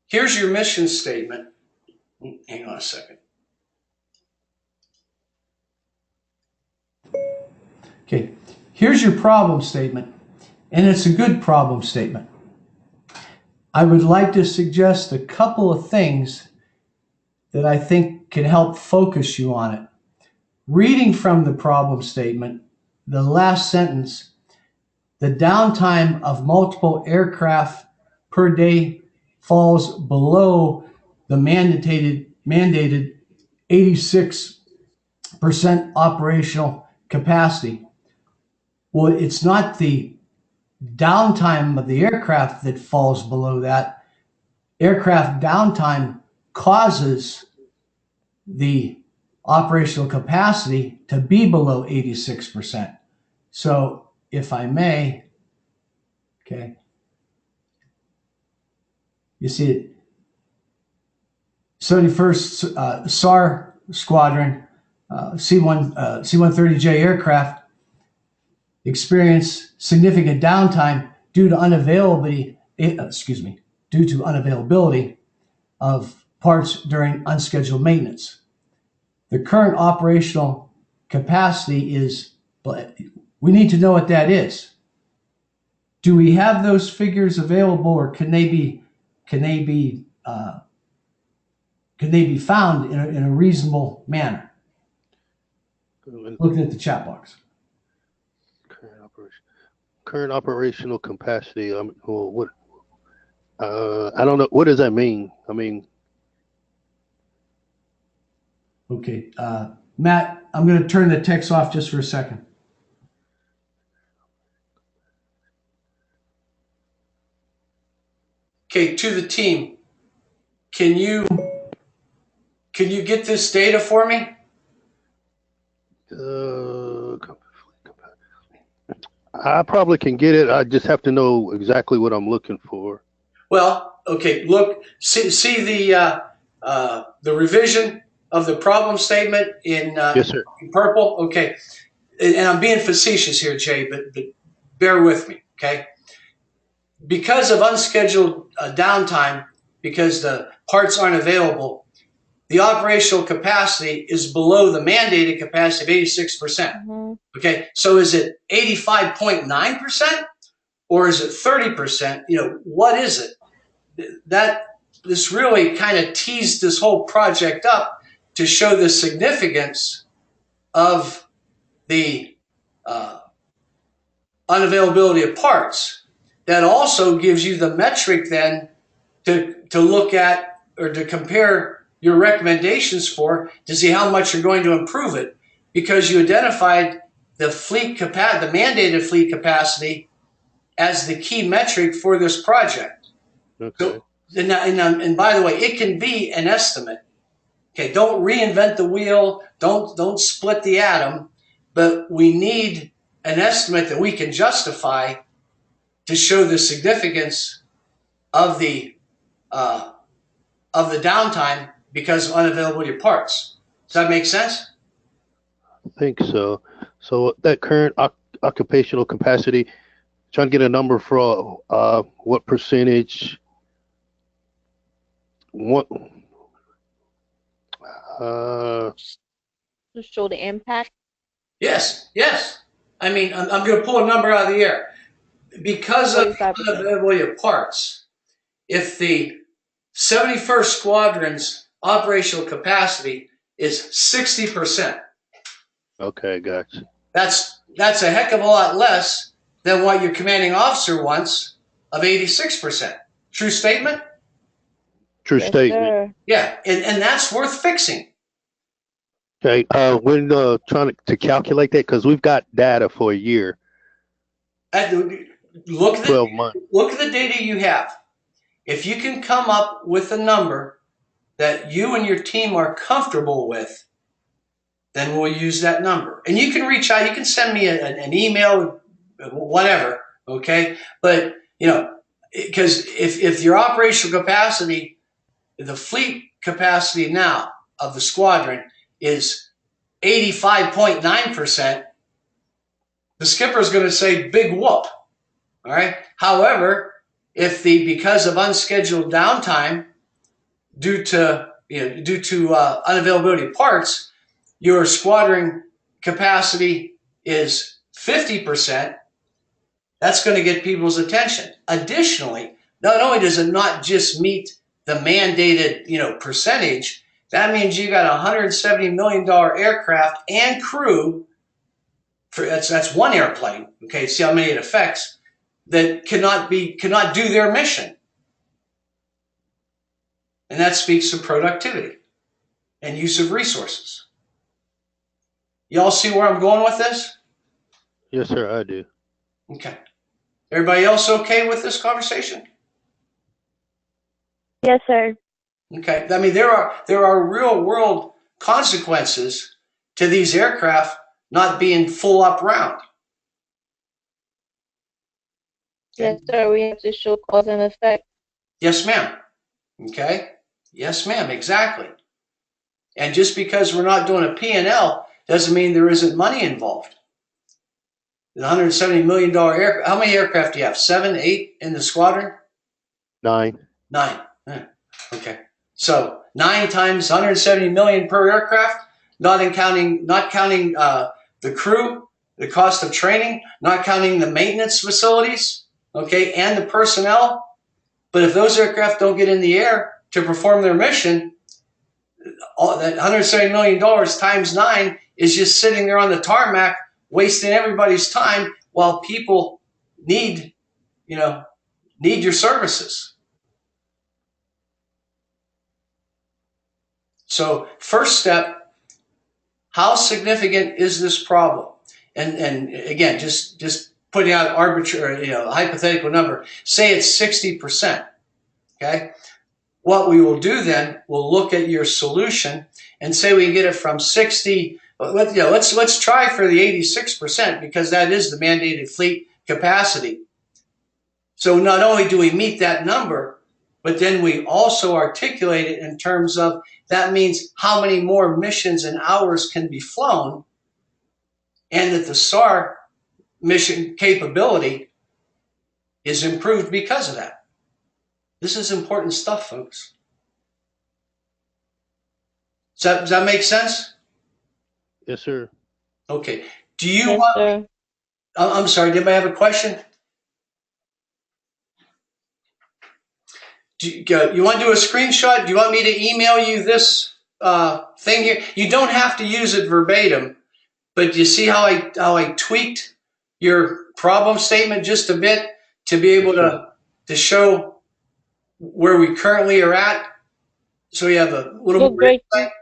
Here's your mission statement. Hang on a second. Okay, here's your problem statement, and it's a good problem statement. I would like to suggest a couple of things that I think can help focus you on it. Reading from the problem statement, the last sentence, the downtime of multiple aircraft per day falls below the mandated 86% operational capacity. Well, it's not the downtime of the aircraft that falls below that. Aircraft downtime causes the operational capacity to be below 86%. So if I may, okay, you see it, 71st SAR Squadron C-130J aircraft experienced significant downtime due to unavailability of parts during unscheduled maintenance. The current operational capacity is, we need to know what that is. Do we have those figures available, or can they be found in a reasonable manner? Looking at the chat box. Current operational capacity. What? I don't know. What does that mean? I mean. Okay, Matt, I'm going to turn the text off just for a second. Okay, to the team, can you get this data for me? I probably can get it. I just have to know exactly what I'm looking for. Well, okay. Look, see the revision of the problem statement in Yes, sir. in purple. Okay, and I'm being facetious here, Jay, but bear with me. Okay, because of unscheduled downtime, because the parts aren't available, the operational capacity is below the mandated capacity of 86%. Mm-hmm. Okay, so is it 85.9% or is it 30%? You know, what is it? This really kind of teased this whole project up to show the significance of the unavailability of parts. That also gives you the metric then to look at or to compare your recommendations for to see how much you're going to improve it, because you identified the mandated fleet capacity as the key metric for this project. Okay. So, and by the way, it can be an estimate. Okay, don't reinvent the wheel. Don't split the atom. But we need an estimate that we can justify to show the significance of the downtime because of unavailability of parts. Does that make sense? I think so. So that current occupational capacity, trying to get a number for what percentage. What? To show the impact. Yes. I mean, I'm going to pull a number out of the air. Because of unavailability of parts, if the 71st Squadron's operational capacity is 60%. Okay, gotcha. That's a heck of a lot less than what your commanding officer wants of 86%. True statement? True statement. Sir. Yeah, and that's worth fixing. Okay, when trying to calculate that, because we've got data for a year. Look at 12 months. Look at the data you have. If you can come up with a number that you and your team are comfortable with, then we'll use that number. And you can reach out. You can send me an email, whatever. Okay, but you know, because if your operational capacity, the fleet capacity now of the squadron is 85.9%, the skipper is going to say big whoop. All right. However, if because of unscheduled downtime due to unavailability of parts, your squadron capacity is 50%, that's going to get people's attention. Additionally, not only does it not just meet the mandated, percentage, that means you got a $170 million aircraft and crew. That's one airplane. Okay, see how many it affects, that cannot do their mission. And that speaks to productivity and use of resources. Y'all see where I'm going with this? Yes, sir, I do. Okay. Everybody else okay with this conversation? Yes, sir. Okay. I mean, there are real world consequences to these aircraft not being full up round. Yes, sir. We have to show cause and effect. Yes, ma'am. Okay. Yes, ma'am. Exactly. And just because we're not doing a P&L doesn't mean there isn't money involved. The $170 million aircraft. How many aircraft do you have? 7, 8 in the squadron? 9. 9. Okay. So 9 times 170 million per aircraft, not counting the crew, the cost of training, not counting the maintenance facilities, okay, and the personnel. But if those aircraft don't get in the air to perform their mission, all that $170 million times 9 is just sitting there on the tarmac, wasting everybody's time while people need your services. So first step, how significant is this problem? And again, just putting out arbitrary, hypothetical number, say it's 60%, okay? What we will do then, we'll look at your solution and say we can get it from 60, let's try for the 86% because that is the mandated fleet capacity. So not only do we meet that number, but then we also articulate it in terms of that means how many more missions and hours can be flown, and that the SAR mission capability is improved because of that. This is important stuff, folks. Does that make sense? Yes, sir. Okay. Do you Yes, want? sir. I'm sorry. Did anybody have a question? You want to do a screenshot? Do you want me to email you this thing here? You don't have to use it verbatim, but you see how I tweaked your problem statement just a bit to be able to show where we currently are at, so we have a little more Great. insight.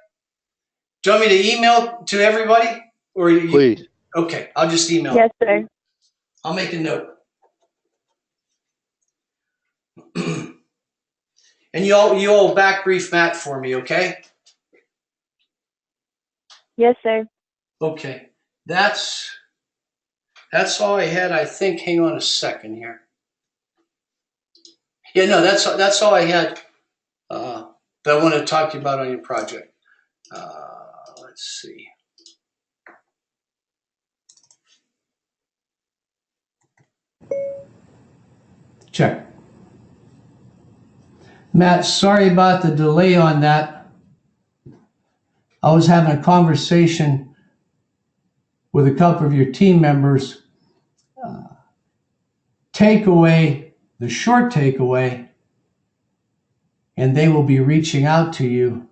Do you want me to email to everybody, or Please. Okay, I'll just email. Yes, sir. I'll make a note. And you all back brief Matt for me, okay? Yes, sir. Okay, that's all I had. I think. Hang on a second here. Yeah, no, that's all I had that I want to talk to you about on your project. Let's see. Check. Matt, sorry about the delay on that. I was having a conversation with a couple of your team members. The short takeaway, and they will be reaching out to you.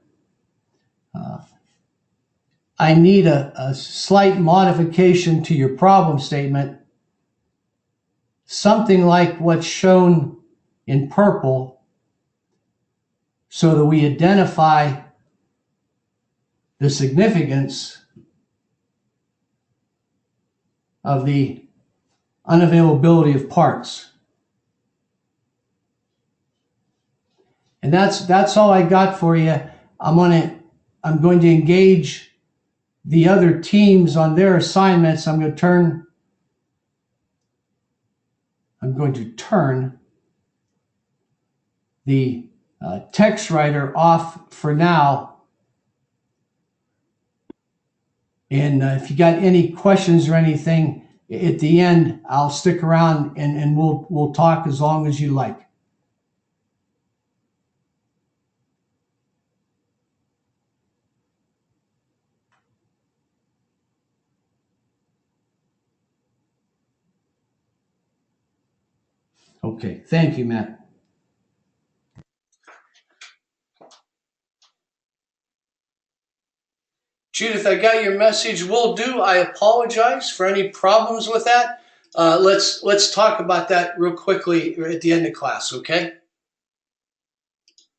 I need a slight modification to your problem statement, something like what's shown in purple, so that we identify the significance of the unavailability of parts. And that's all I got for you. I'm going to engage the other teams on their assignments. I'm going to turn the text writer off for now. And if you got any questions or anything at the end, I'll stick around and we'll talk as long as you like. Okay, thank you, Matt. Judith, I got your message. Will do. I apologize for any problems with that. Let's talk about that real quickly at the end of class, okay?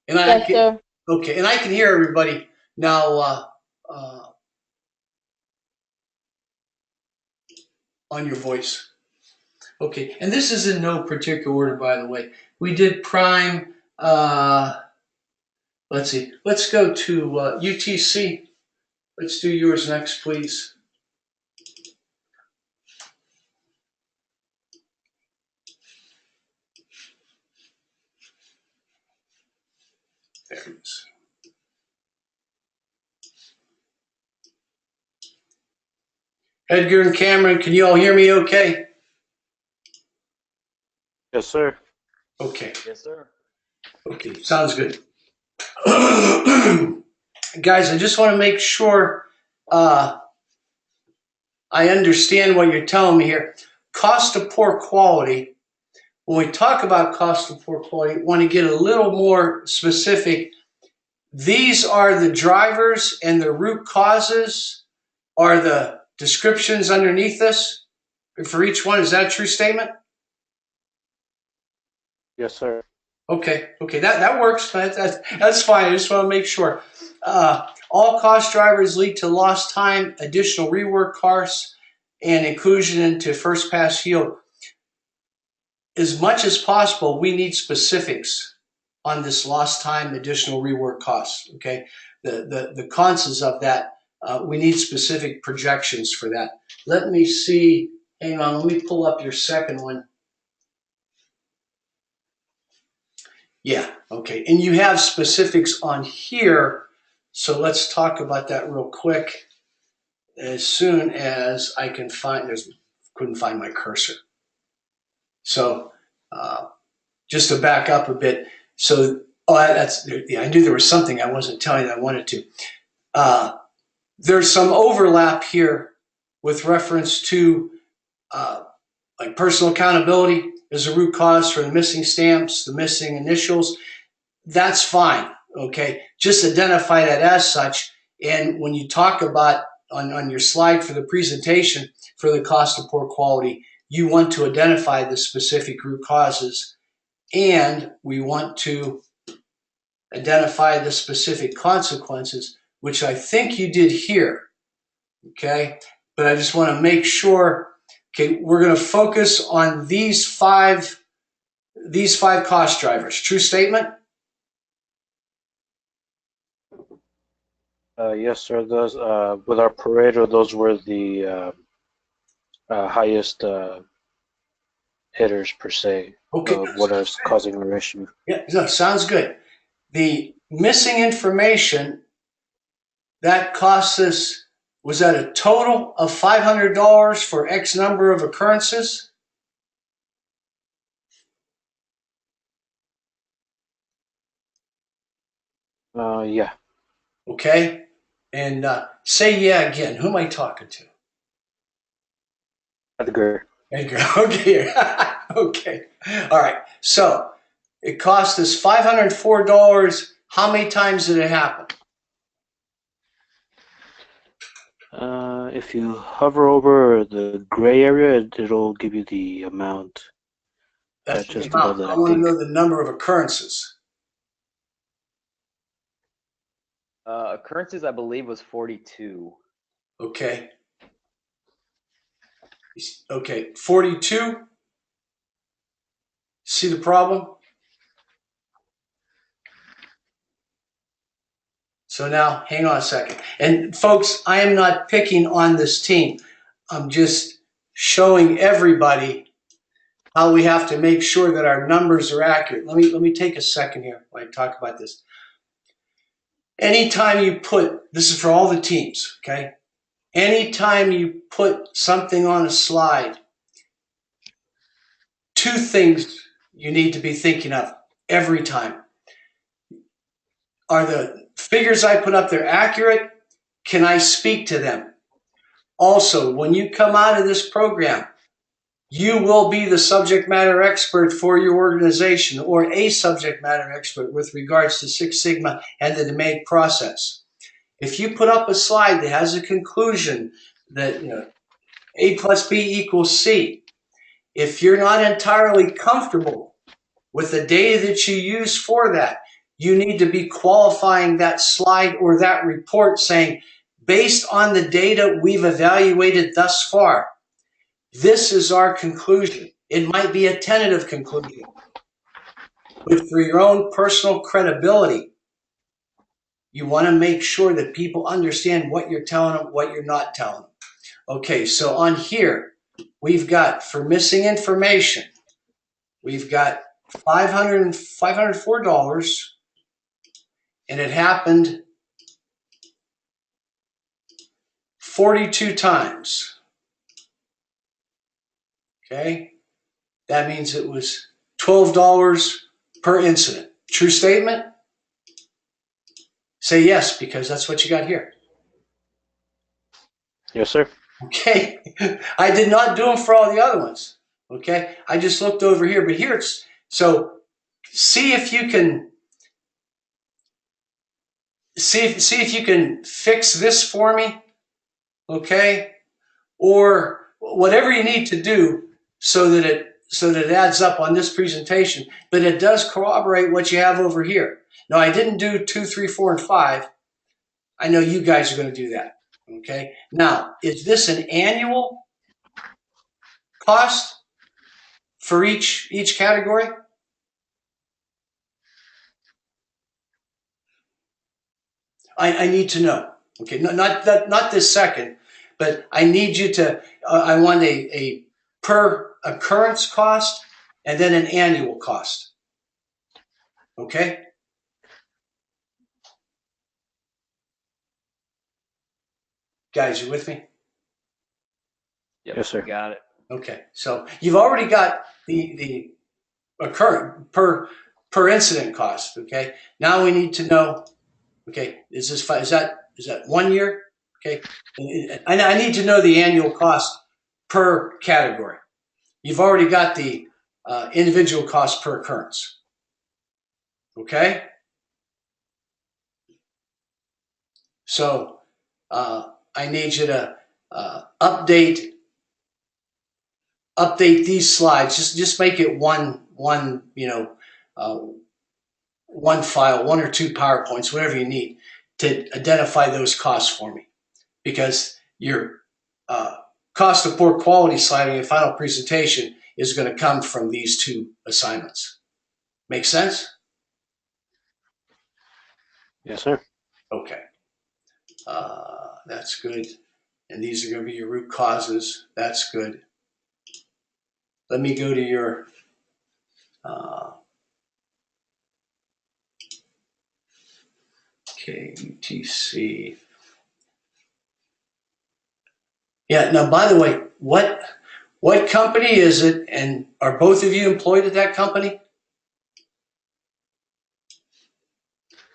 And Yes, sir. okay, and I can hear everybody now on your voice. Okay, and this is in no particular order, by the way. We did prime. Let's see. Let's go to UTC. Let's do yours next, please. There it is. Edgar and Cameron, can you all hear me okay? Yes, sir. Okay. Yes, sir. Okay, sounds good. Guys, I just want to make sure I understand what you're telling me here. Cost of poor quality. When we talk about cost of poor quality, want to get a little more specific. These are the drivers, and the root causes are the descriptions underneath this for each one. Is that a true statement? Yes, sir. Okay, that works. That's fine. I just want to make sure. All cost drivers lead to lost time, additional rework costs, and inclusion into first pass yield. As much as possible, we need specifics on this lost time, additional rework costs. Okay, the conses of that. We need specific projections for that. Let me see. Hang on. Let me pull up your second one. Yeah, okay. And you have specifics on here, so let's talk about that real quick as soon as I can find, couldn't find my cursor. So just to back up a bit, so, yeah, I knew there was something I wasn't telling you I wanted to. There's some overlap here with reference to like personal accountability as a root cause for the missing stamps, the missing initials. That's fine, okay? Just identify that as such. And when you talk about on your slide for the presentation for the cost of poor quality, you want to identify the specific root causes, and we want to identify the specific consequences, which I think you did here, okay? But I just want to make sure, okay, we're going to focus on these five cost drivers. True statement? Yes, sir. Those with our Pareto, those were the highest hitters per se Okay. of what is causing our issue. Yeah, no, sounds good. The missing information that cost us, was that a total of $500 for X number of occurrences? Yeah. Okay. And say yeah again. Who am I talking to? Edgar. Edgar. Okay. Okay. All right. So it cost us $504. How many times did it happen? If you hover over the gray area, it'll give you the amount. That's the Just amount. above that, I I want to think. know the number of occurrences. Occurrences, I believe, was 42. Okay. Okay. 42. See the problem? So now, hang on a second. And folks, I am not picking on this team. I'm just showing everybody how we have to make sure that our numbers are accurate. Let me take a second here when I talk about this. Anytime you put, this is for all the teams, okay? Anytime you put something on a slide, two things you need to be thinking of every time. Are the figures I put up there accurate? Can I speak to them? Also, when you come out of this program, You will be the subject matter expert for your organization, or a subject matter expert with regards to Six Sigma and the DMAIC process. If you put up a slide that has a conclusion that A plus B equals C, if you're not entirely comfortable with the data that you use for that, you need to be qualifying that slide or that report saying, based on the data we've evaluated thus far, this is our conclusion. It might be a tentative conclusion, but for your own personal credibility, you want to make sure that people understand what you're telling them, what you're not telling them. Okay, so on here, we've got, for missing information, we've got $504, and it happened 42 times. Okay, that means it was $12 per incident. True statement? Say yes, because that's what you got here. Yes, sir. Okay, I did not do them for all the other ones. Okay, I just looked over here, but here it's, so see if you can, see if you can fix this for me, okay, or whatever you need to do so that it adds up on this presentation, but it does corroborate what you have over here. Now, I didn't do 2, 3, 4, and 5. I know you guys are going to do that. Okay. Now, is this an annual cost for each category? I need to know. Okay. Not this second, but I need you to. I want a per occurrence cost and then an annual cost. Okay. Guys, you with me? Yep, Yes, sir. got it. Okay, so you've already got the occurrent per incident cost. Okay, now we need to know. Okay, is that 1 year? Okay, I need to know the annual cost per category. You've already got the individual cost per occurrence. Okay, so I need you to update these slides. Just make it one one file, 1 or 2 PowerPoints, whatever you need to identify those costs for me, because your cost of poor quality slide in your final presentation is going to come from these 2 assignments. Make sense? Yes, sir. Okay, that's good. And these are going to be your root causes. That's good. Let me go to your UTC. Yeah. Now, by the way, what company is it, and are both of you employed at that company?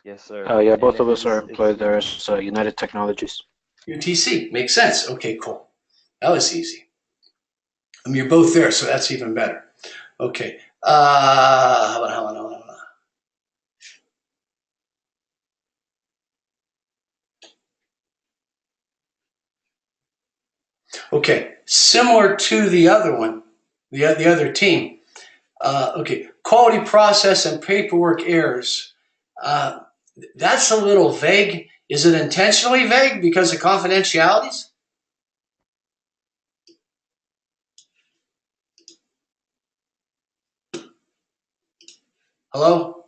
Yes, sir. Yeah, And both of it us are is- employed there as United Technologies. UTC. Makes sense. Okay, cool. That was easy. I mean, you're both there, so that's even better. Okay. How about. Okay, similar to the other one, the other team. Okay, quality process and paperwork errors. That's a little vague. Is it intentionally vague because of confidentialities? Hello?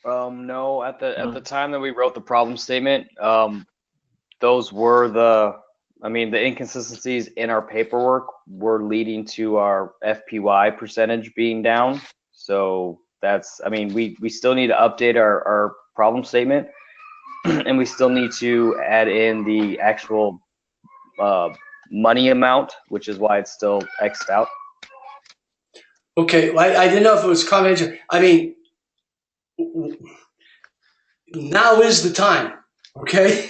No, at the time that we wrote the problem statement, those were the inconsistencies in our paperwork were leading to our FPY percentage being down. So that's, we still need to update our problem statement and we still need to add in the actual money amount, which is why it's still X'd out. Okay, well, I didn't know if it was confidential. I mean, now is the time. Okay,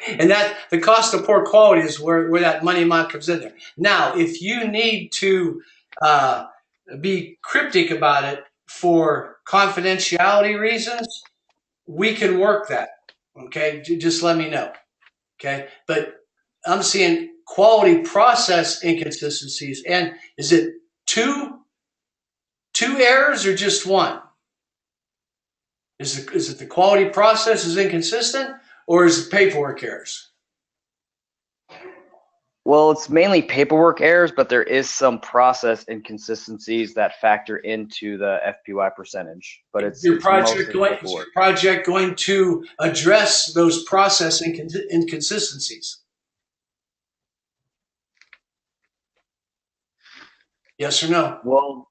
and that the cost of poor quality is where that money amount comes in there. Now, if you need to be cryptic about it for confidentiality reasons, we can work that. Okay, just let me know. Okay, but I'm seeing quality process inconsistencies, and is it two errors or just one? Is it the quality process is inconsistent, or is it paperwork errors? Well, it's mainly paperwork errors, but there is some process inconsistencies that factor into the FPY percentage. But it's Is your mostly paperwork. project going to address those process inconsistencies? Yes or no? Well,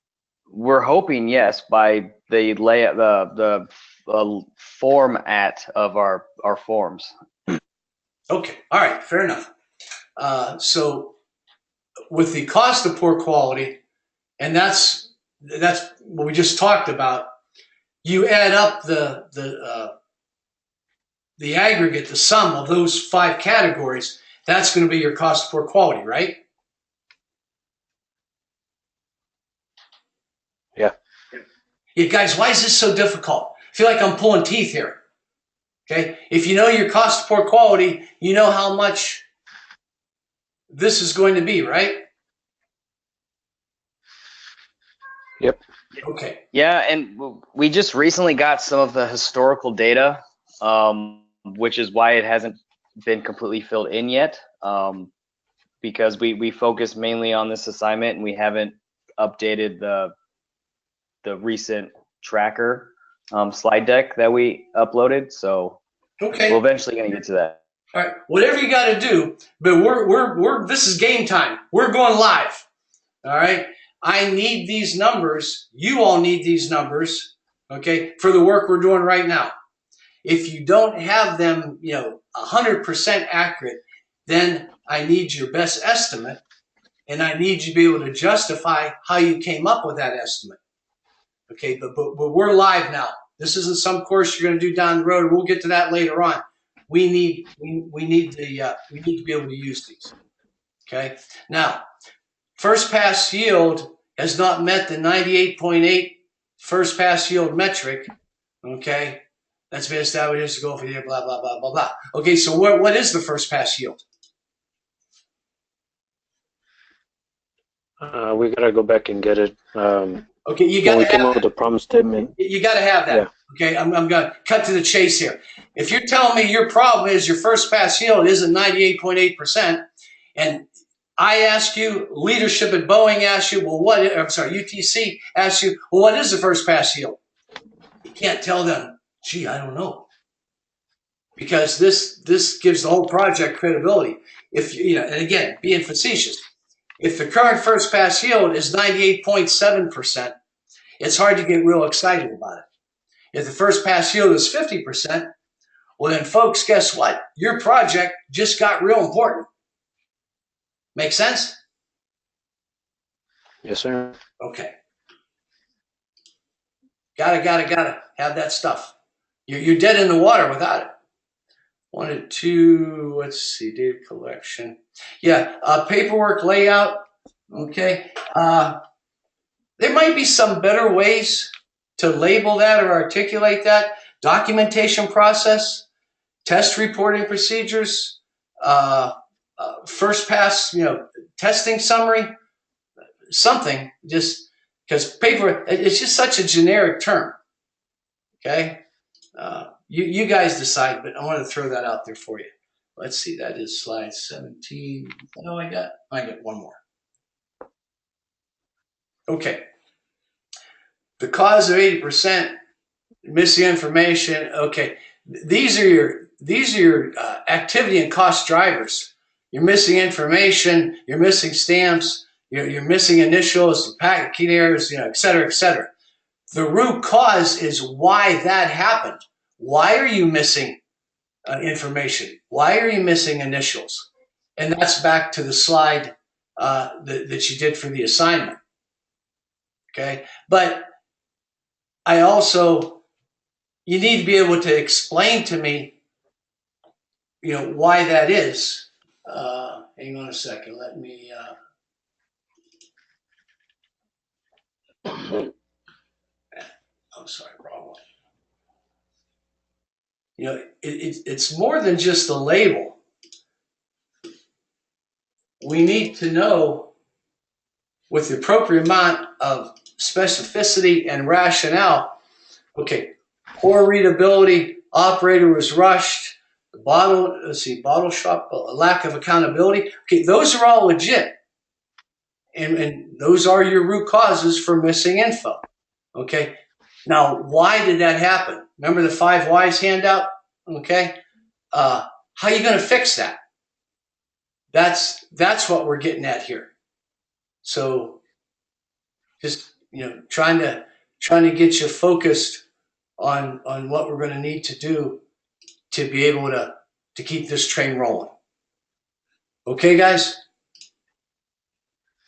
we're hoping yes by the layout, the format of our forms. Okay, all right, fair enough. So with the cost of poor quality, and that's what we just talked about. You add up the aggregate, the sum of those 5 categories. That's going to be your cost of poor quality, right? Yeah. Yeah, guys, why is this so difficult? I feel like I'm pulling teeth here. Okay, if you know your cost of poor quality, you know how much this is going to be, right? Yep. Okay. Yeah, and we just recently got some of the historical data, which is why it hasn't been completely filled in yet, because we focus mainly on this assignment and we haven't updated the recent tracker slide deck that we uploaded. So Okay. we're eventually going to get to that. All right. Whatever you got to do, but we're this is game time. We're going live. All right. I need these numbers. You all need these numbers. Okay, for the work we're doing right now. If you don't have them, 100% accurate, then I need your best estimate, and I need you to be able to justify how you came up with that estimate. Okay, but we're live now. This isn't some course you're going to do down the road. We'll get to that later on. We need to be able to use these. Okay, now first pass yield has not met the 98.8 first pass yield metric. Okay, that's been established years ago for the year, blah blah blah blah blah. Okay, so what is the first pass yield? We gotta go back and get it. Okay, you When got we to came have up with the problem statement. You got to have that. Yeah. Okay, I'm going to cut to the chase here. If you're telling me your problem is your first pass yield isn't 98.8%, and I ask you, leadership at Boeing asks you, UTC asks you, well, what is the first pass yield? You can't tell them, gee, I don't know. Because this gives the whole project credibility. If and again, being facetious, if the current first pass yield is 98.7%, it's hard to get real excited about it. If the first pass yield is 50%, well then folks, guess what? Your project just got real important. Make sense? Yes, sir. Okay. Gotta have that stuff. You're dead in the water without it. 1 and 2, let's see, data collection. Yeah, paperwork layout. Okay. There might be some better ways to label that or articulate that. Documentation process, test reporting procedures, first pass, testing summary, something, just because paper, it's just such a generic term. Okay. You guys decide, but I want to throw that out there for you. Let's see, that is slide 17. Oh, I got one more. Okay. The cause of 80% missing information. Okay. These are your activity and cost drivers. You're missing information, you're missing stamps, you're missing initials, packet key errors, et cetera, et cetera. The root cause is why that happened. Why are you missing information? Why are you missing initials? And that's back to the slide that you did for the assignment. Okay, but you need to be able to explain to me why that is. Hang on a second. Let me. I'm sorry, wrong one. It's more than just the label. We need to know, with the appropriate amount of specificity and rationale, okay, poor readability, operator was rushed, bottle shop, lack of accountability. Okay, those are all legit. And those are your root causes for missing info. Okay, now why did that happen? Remember the 5 whys handout? Okay, how are you going to fix that? That's what we're getting at here. So just trying to get you focused on what we're going to need to do to be able to keep this train rolling. Okay, guys?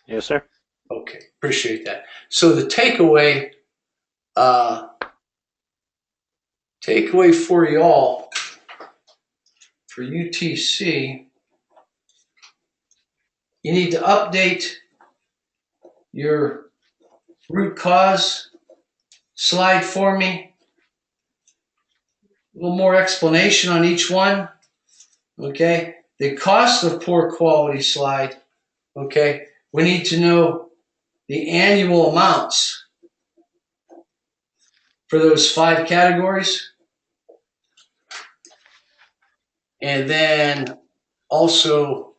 Yes, sir. Okay, appreciate that. So the takeaway for y'all for UTC, you need to update your root cause slide for me. A little more explanation on each one. Okay, the cost of poor quality slide. Okay, we need to know the annual amounts for those 5 categories. And then also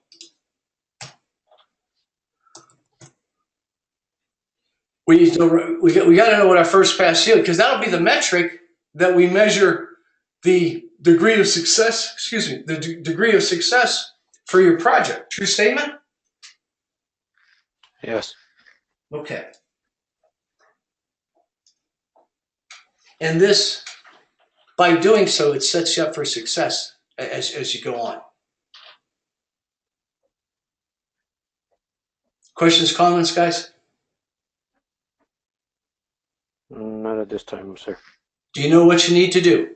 we got to know what our first pass yield, because that'll be the metric that we measure the degree of success, the degree of success for your project. True statement? Yes. Okay. And this, by doing so, it sets you up for success as you go on. Questions, comments, guys? Not at this time, sir. Do you know what you need to do?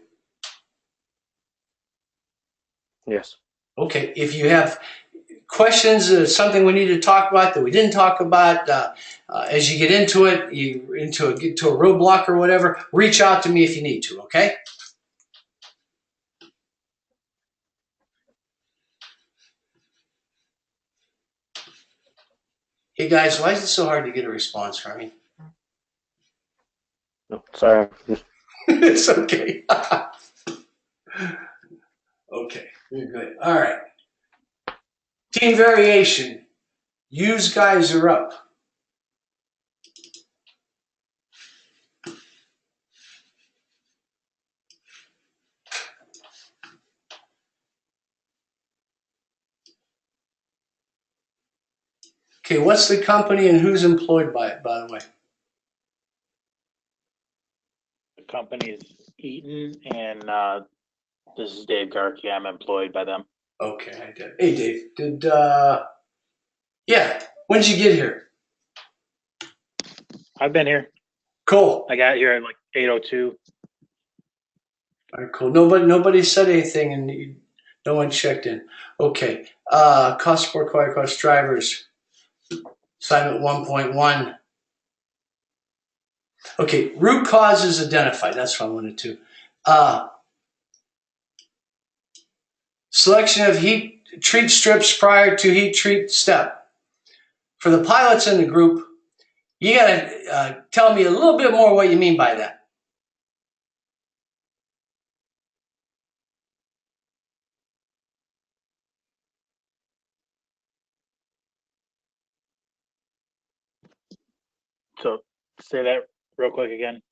Yes. Okay. If you have questions, something we need to talk about that we didn't talk about, as you get into it, get to a roadblock or whatever, reach out to me if you need to, okay? Hey guys, why is it so hard to get a response from me? No, sorry. It's okay. Okay, you're good. All right. Team variation. Use guys are up. Okay, what's the company and who's employed by it, by the way? The company is Eaton, and this is Dave Garkey. I'm employed by them. Okay, I did. Hey, Dave, yeah, when did you get here? I've been here. Cool. I got here at like 8:02. All right, cool. Nobody said anything and no one checked in. Okay. Cost support, quiet cost drivers. Assignment 1.1. Okay, root causes identified. That's what I wanted to. Selection of heat treat strips prior to heat treat step. For the pilots in the group, you got to tell me a little bit more what you mean by that. So say that real quick again.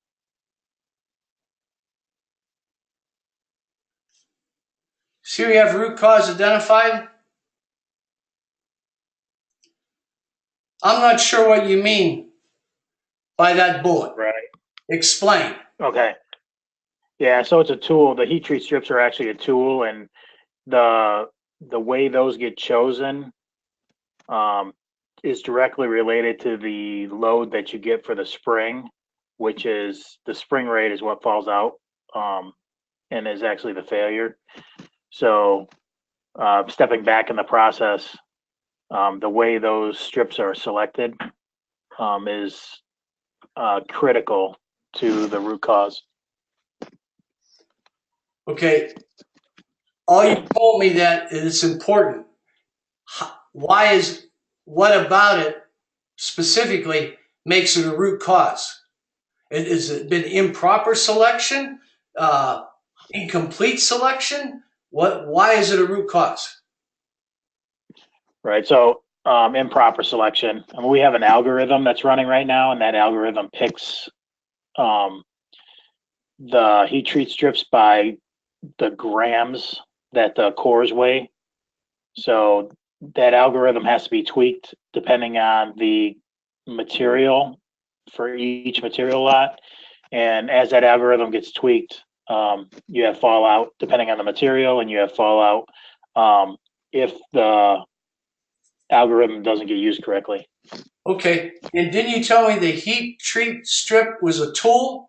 See, we have root cause identified. I'm not sure what you mean by that bullet. Right. Explain. Okay. Yeah. So it's a tool. The heat treat strips are actually a tool, and the way those get chosen is directly related to the load that you get for the spring, which is the spring rate is what falls out and is actually the failure. So stepping back in the process, the way those strips are selected is critical to the root cause. Okay. All you told me that it's important. What about it specifically makes it a root cause? Has it been improper selection? Incomplete selection? Why is it a root cause? Right. So improper selection. I mean, we have an algorithm that's running right now, and that algorithm picks the heat treat strips by the grams that the cores weigh. So that algorithm has to be tweaked depending on the material for each material lot. And as that algorithm gets tweaked, you have fallout depending on the material, and you have fallout if the algorithm doesn't get used correctly. Okay. And didn't you tell me the heat treat strip was a tool?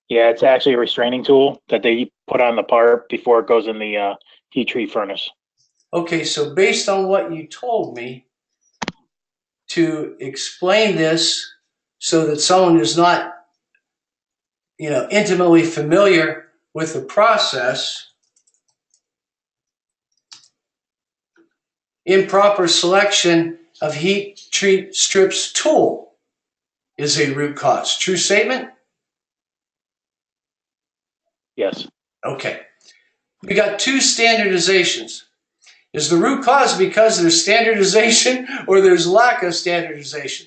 Yeah, it's actually a restraining tool that they put on the part before it goes in the heat treat furnace. Okay, so based on what you told me, to explain this so that someone who's not, intimately familiar with the process, improper selection of heat treat strips tool is a root cause. True statement? Yes. Okay. We got two standardizations. Is the root cause because there's standardization or there's lack of standardization?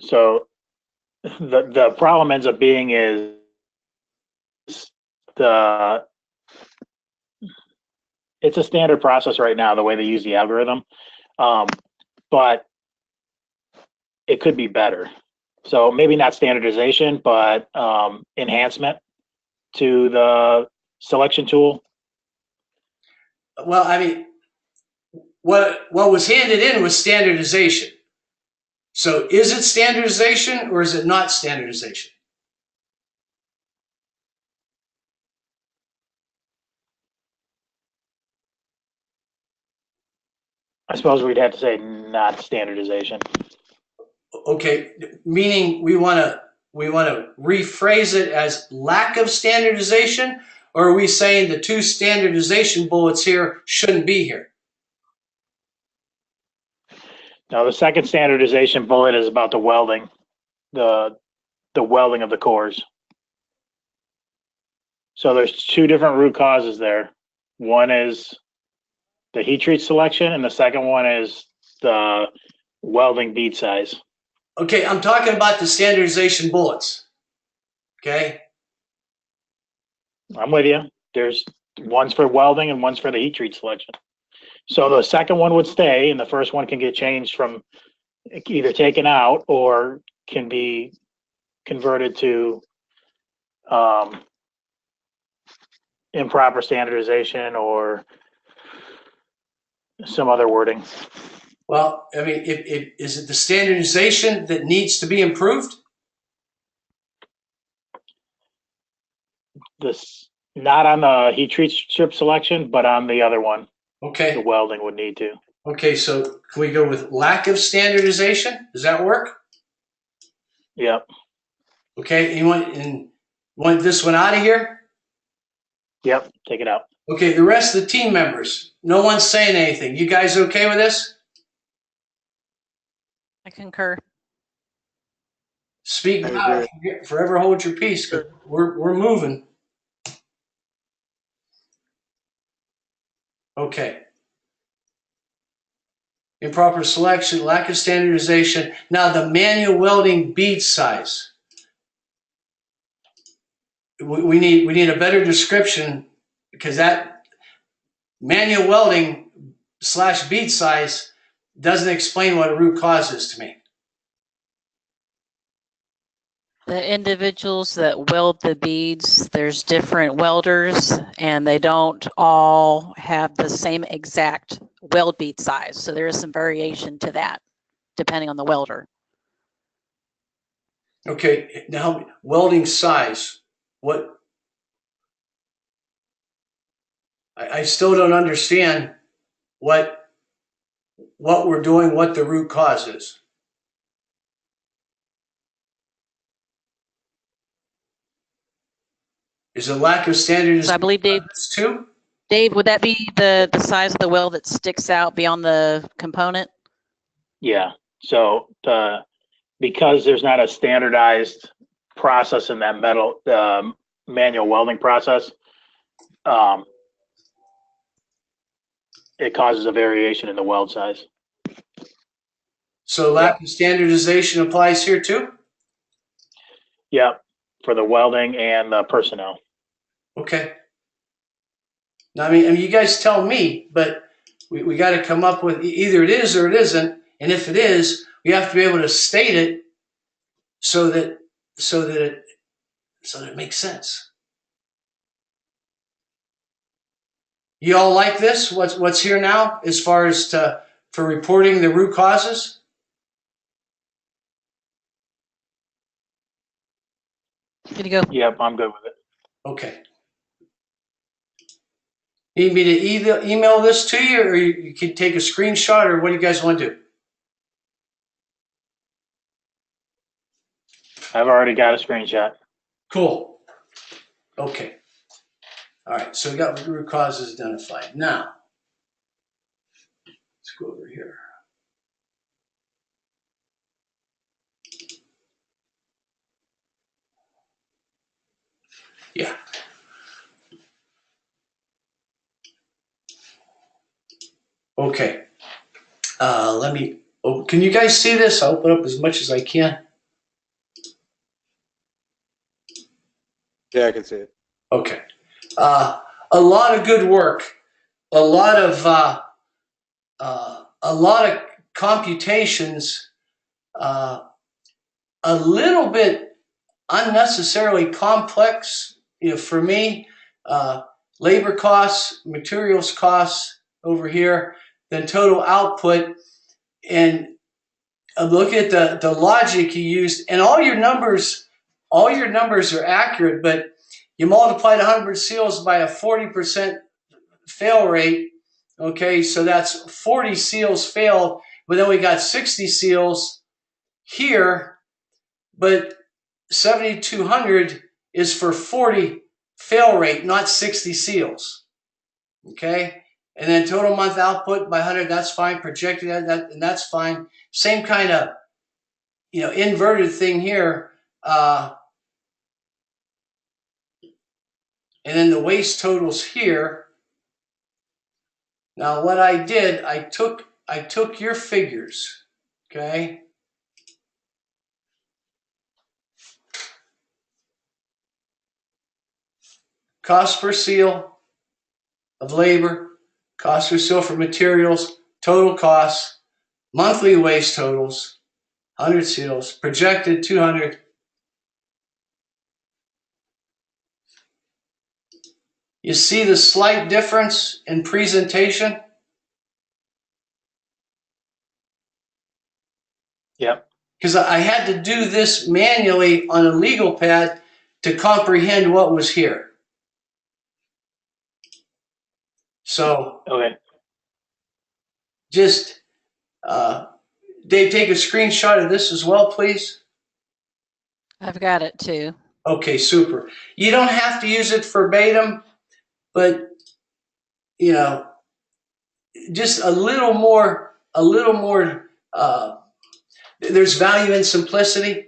So the problem ends up being is it's a standard process right now, the way they use the algorithm, but it could be better. So maybe not standardization, but enhancement to the selection tool. Well, I mean, what was handed in was standardization. So is it standardization or is it not standardization? I suppose we'd have to say not standardization. Okay, meaning we want to rephrase it as lack of standardization, or are we saying the two standardization bullets here shouldn't be here? Now, the second standardization bullet is about the welding, the welding of the cores. So there's two different root causes there. One is the heat treat selection, and the second one is the welding bead size. Okay, I'm talking about the standardization bullets. Okay. I'm with you. There's one's for welding and one's for the heat treat selection. So the second one would stay, and the first one can get changed from either taken out or can be converted to improper standardization or some other wording. Well, I mean, is it the standardization that needs to be improved? This not on the heat treat strip selection, but on the other one. Okay. The welding would need to. Okay, so can we go with lack of standardization? Does that work? Yep. Okay, you want this one out of here? Yep, take it out. Okay, the rest of the team members, no one's saying anything. You guys okay with this? I concur. Speak now, forever hold your peace, because we're moving. Okay. Improper selection, lack of standardization. Now the manual welding bead size. We need a better description, because that manual welding / bead size doesn't explain what a root cause is to me. The individuals that weld the beads, there's different welders, and they don't all have the same exact weld bead size. So there is some variation to that, depending on the welder. Okay, now welding size. What I still don't understand what we're doing, what the root cause is. Is it lack of standardization So I believe too? Dave, would that be the size of the well that sticks out beyond the component? Yeah. So because there's not a standardized process in that manual welding process, it causes a variation in the weld size. So lack of standardization applies here too? Yep, for the welding and the personnel. Okay. Now, I mean, you guys tell me, but we got to come up with either it is or it isn't. And if it is, we have to be able to state it so that it makes sense. You all like this? What's here now as far as for reporting the root causes? Good to go. Yep, I'm good with it. Okay. Need me to either email this to you, or you can take a screenshot, or what do you guys want to do? I've already got a screenshot. Cool. Okay. All right. So we got root causes identified. Now, let's go over here. Yeah. Okay. Let me. Oh, can you guys see this? I'll open up as much as I can. Yeah, I can see it. Okay. A lot of good work. A lot of computations. A little bit unnecessarily complex. You know, for me, labor costs, materials costs over here, then total output, and look at the logic you used, and all your numbers are accurate, but you multiplied 100 seals by a 40% fail rate. Okay, so that's 40 seals failed, but then we got 60 seals here, but 7,200 is for 40 fail rate, not 60 seals. Okay, and then total month output by 100, that's fine. Projected and that's fine. Same kind of, you know, inverted thing here. And then the waste totals here. Now what I did, I took your figures, okay? Cost per seal of labor, cost per seal for materials, total costs, monthly waste totals, 100 seals, projected 200. You see the slight difference in presentation? Yep. Because I had to do this manually on a legal pad to comprehend what was here. So, Okay. just, Dave, take a screenshot of this as well, please. I've got it too. Okay, super. You don't have to use it verbatim, but, you know, just a little more, there's value in simplicity.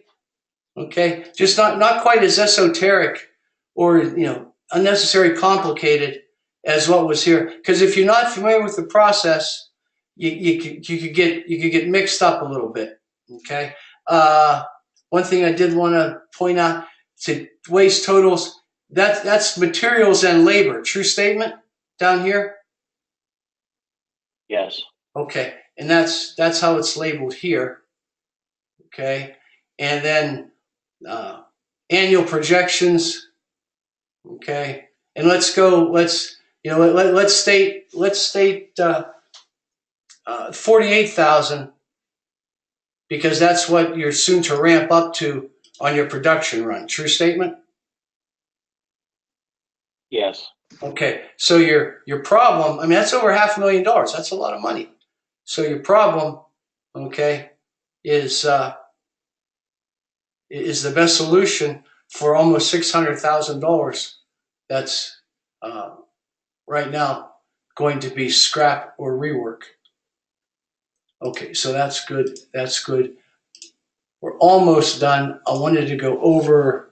Okay, just not quite as esoteric or, you know, unnecessarily complicated as what was here. Because if you're not familiar with the process, you could get mixed up a little bit. Okay. One thing I did want to point out to waste totals. That's materials and labor. True statement down here. Yes. Okay, and that's how it's labeled here. Okay, and then annual projections. Okay, and let's state 48,000, because that's what you're soon to ramp up to on your production run. True statement? Yes. Okay, so your problem, I mean, that's over $500,000. That's a lot of money. So your problem, okay, is the best solution for almost $600,000. That's right now going to be scrap or rework. Okay, so that's good. That's good. We're almost done. I wanted to go over.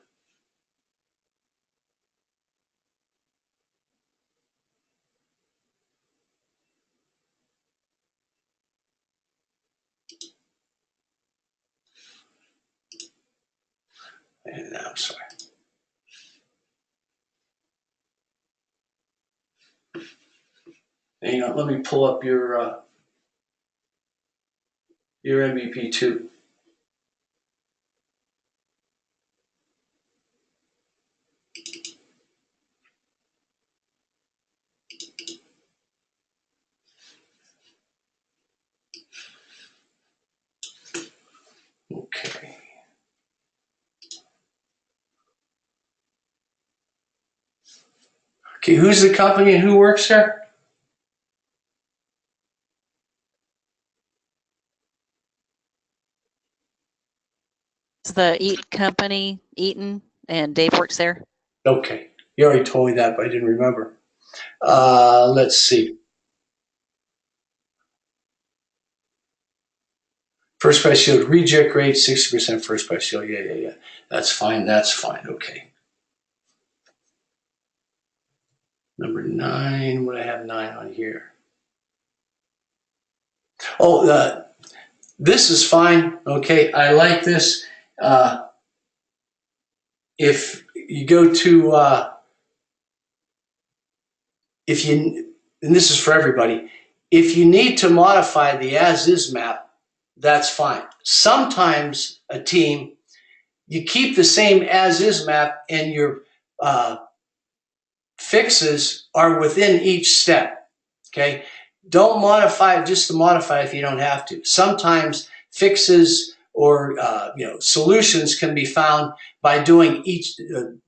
I'm sorry. Hang on, let me pull up your MVP too. Okay. Okay, who's the company and who works there? It's the Eat Company, Eaton, and Dave works there. Okay, you already told me that, but I didn't remember. Let's see. First price yield, reject rate, 60% first price yield. Yeah. That's fine. That's fine. Okay. Number 9. What do I have 9 on here? Oh, this is fine. Okay, I like this. If you go to, and this is for everybody, if you need to modify the as-is map, that's fine. Sometimes a team, you keep the same as-is map and your fixes are within each step, okay? Don't modify just to modify if you don't have to. Sometimes fixes or solutions can be found by doing each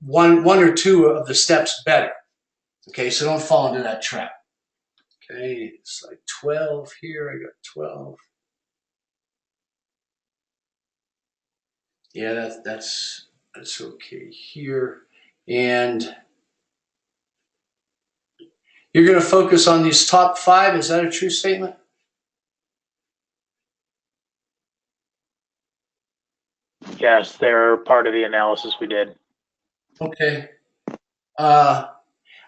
one or two of the steps better, okay? So don't fall into that trap. Okay, it's like 12 here. I got 12. Yeah, that's okay here. And you're going to focus on these top 5. Is that a true statement? Yes, they're part of the analysis we did. Okay. I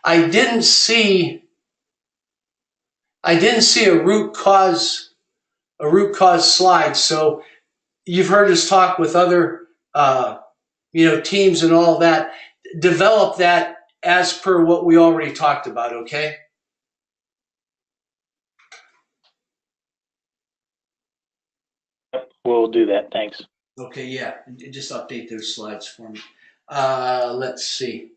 didn't see a root cause slide. So you've heard us talk with other teams and all that. Develop that as per what we already talked about. Okay. We'll do that. Thanks. Okay. Yeah. Just update those slides for me. Let's see.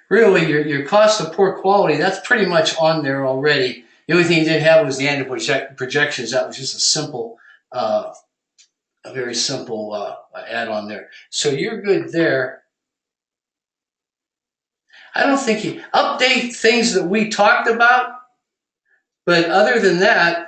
Really, your cost of poor quality, that's pretty much on there already. The only thing you didn't have was the annual projections. That was just a very simple add-on there. So you're good there. I don't think you update things that we talked about, but other than that,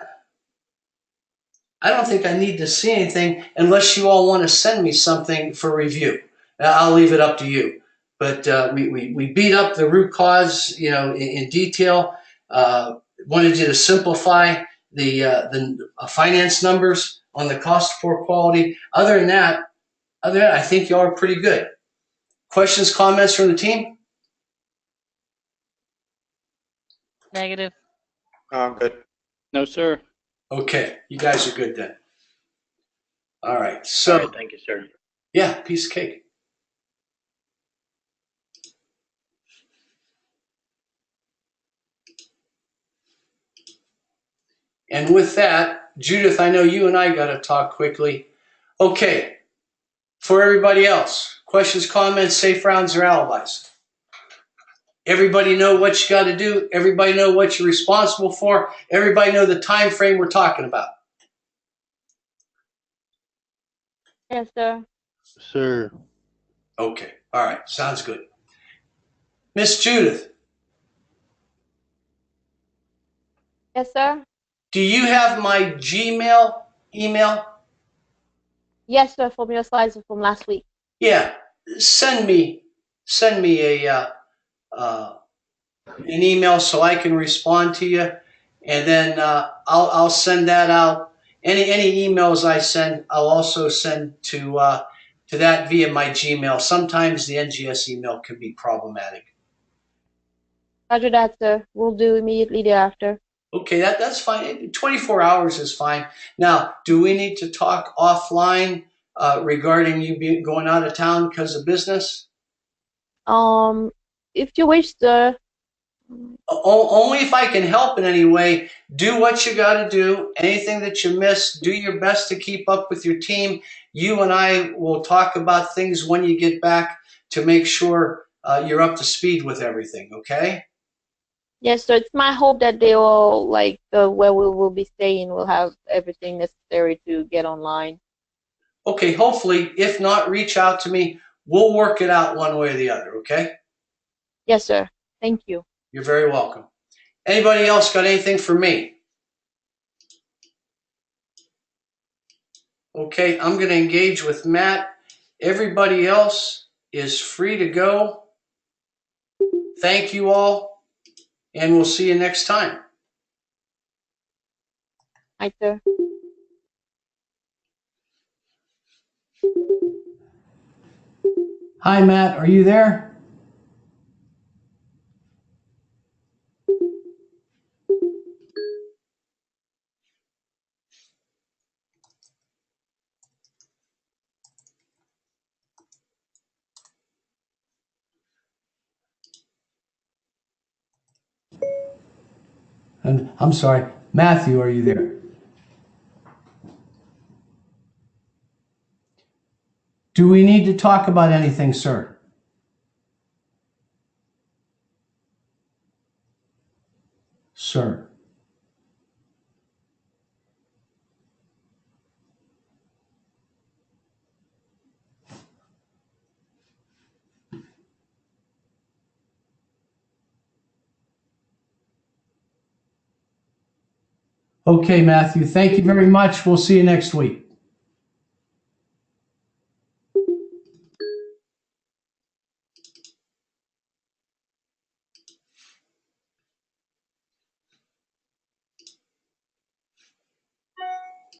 I don't think I need to see anything unless you all want to send me something for review. I'll leave it up to you. But we beat up the root cause, in detail. Wanted you to simplify the finance numbers on the cost of poor quality. Other than that, I think y'all are pretty good. Questions, comments from the team? Negative. I'm good. No, sir. Okay, you guys are good then. All right, so All right, thank you, sir. yeah, piece of cake. And with that, Judith, I know you and I got to talk quickly. Okay, for everybody else, questions, comments, safe rounds, or alibis? Everybody know what you got to do. Everybody know what you're responsible for. Everybody know the time frame we're talking about. Yes, sir. Sir. Okay, all right, sounds good. Miss Judith, Yes, sir. do you have my Gmail email? Yes, sir. From your slides from last week. Yeah, send me a an email so I can respond to you, and then I'll send that out. Any emails I send, I'll also send to that via my Gmail. Sometimes the NGS email can be problematic. Roger that, sir. We'll do immediately thereafter. Okay, that's fine. 24 hours is fine. Now, do we need to talk offline regarding you going out of town because of business? If you wish, sir. Only if I can help in any way. Do what you got to do. Anything that you miss, do your best to keep up with your team. You and I will talk about things when you get back to make sure you're up to speed with everything, okay? Yes, sir. It's my hope that they all, like, where we will be staying, will have everything necessary to get online. Okay, hopefully. If not, reach out to me. We'll work it out one way or the other, okay? Yes, sir. Thank you. You're very welcome. Anybody else got anything for me? Okay, I'm going to engage with Matt. Everybody else is free to go. Thank you all, and we'll see you next time. Hi, sir. Hi, Matt. Are you there? And I'm sorry, Matthew, are you there? Do we need to talk about anything, sir? Sir. Okay, Matthew, thank you very much. We'll see you next week.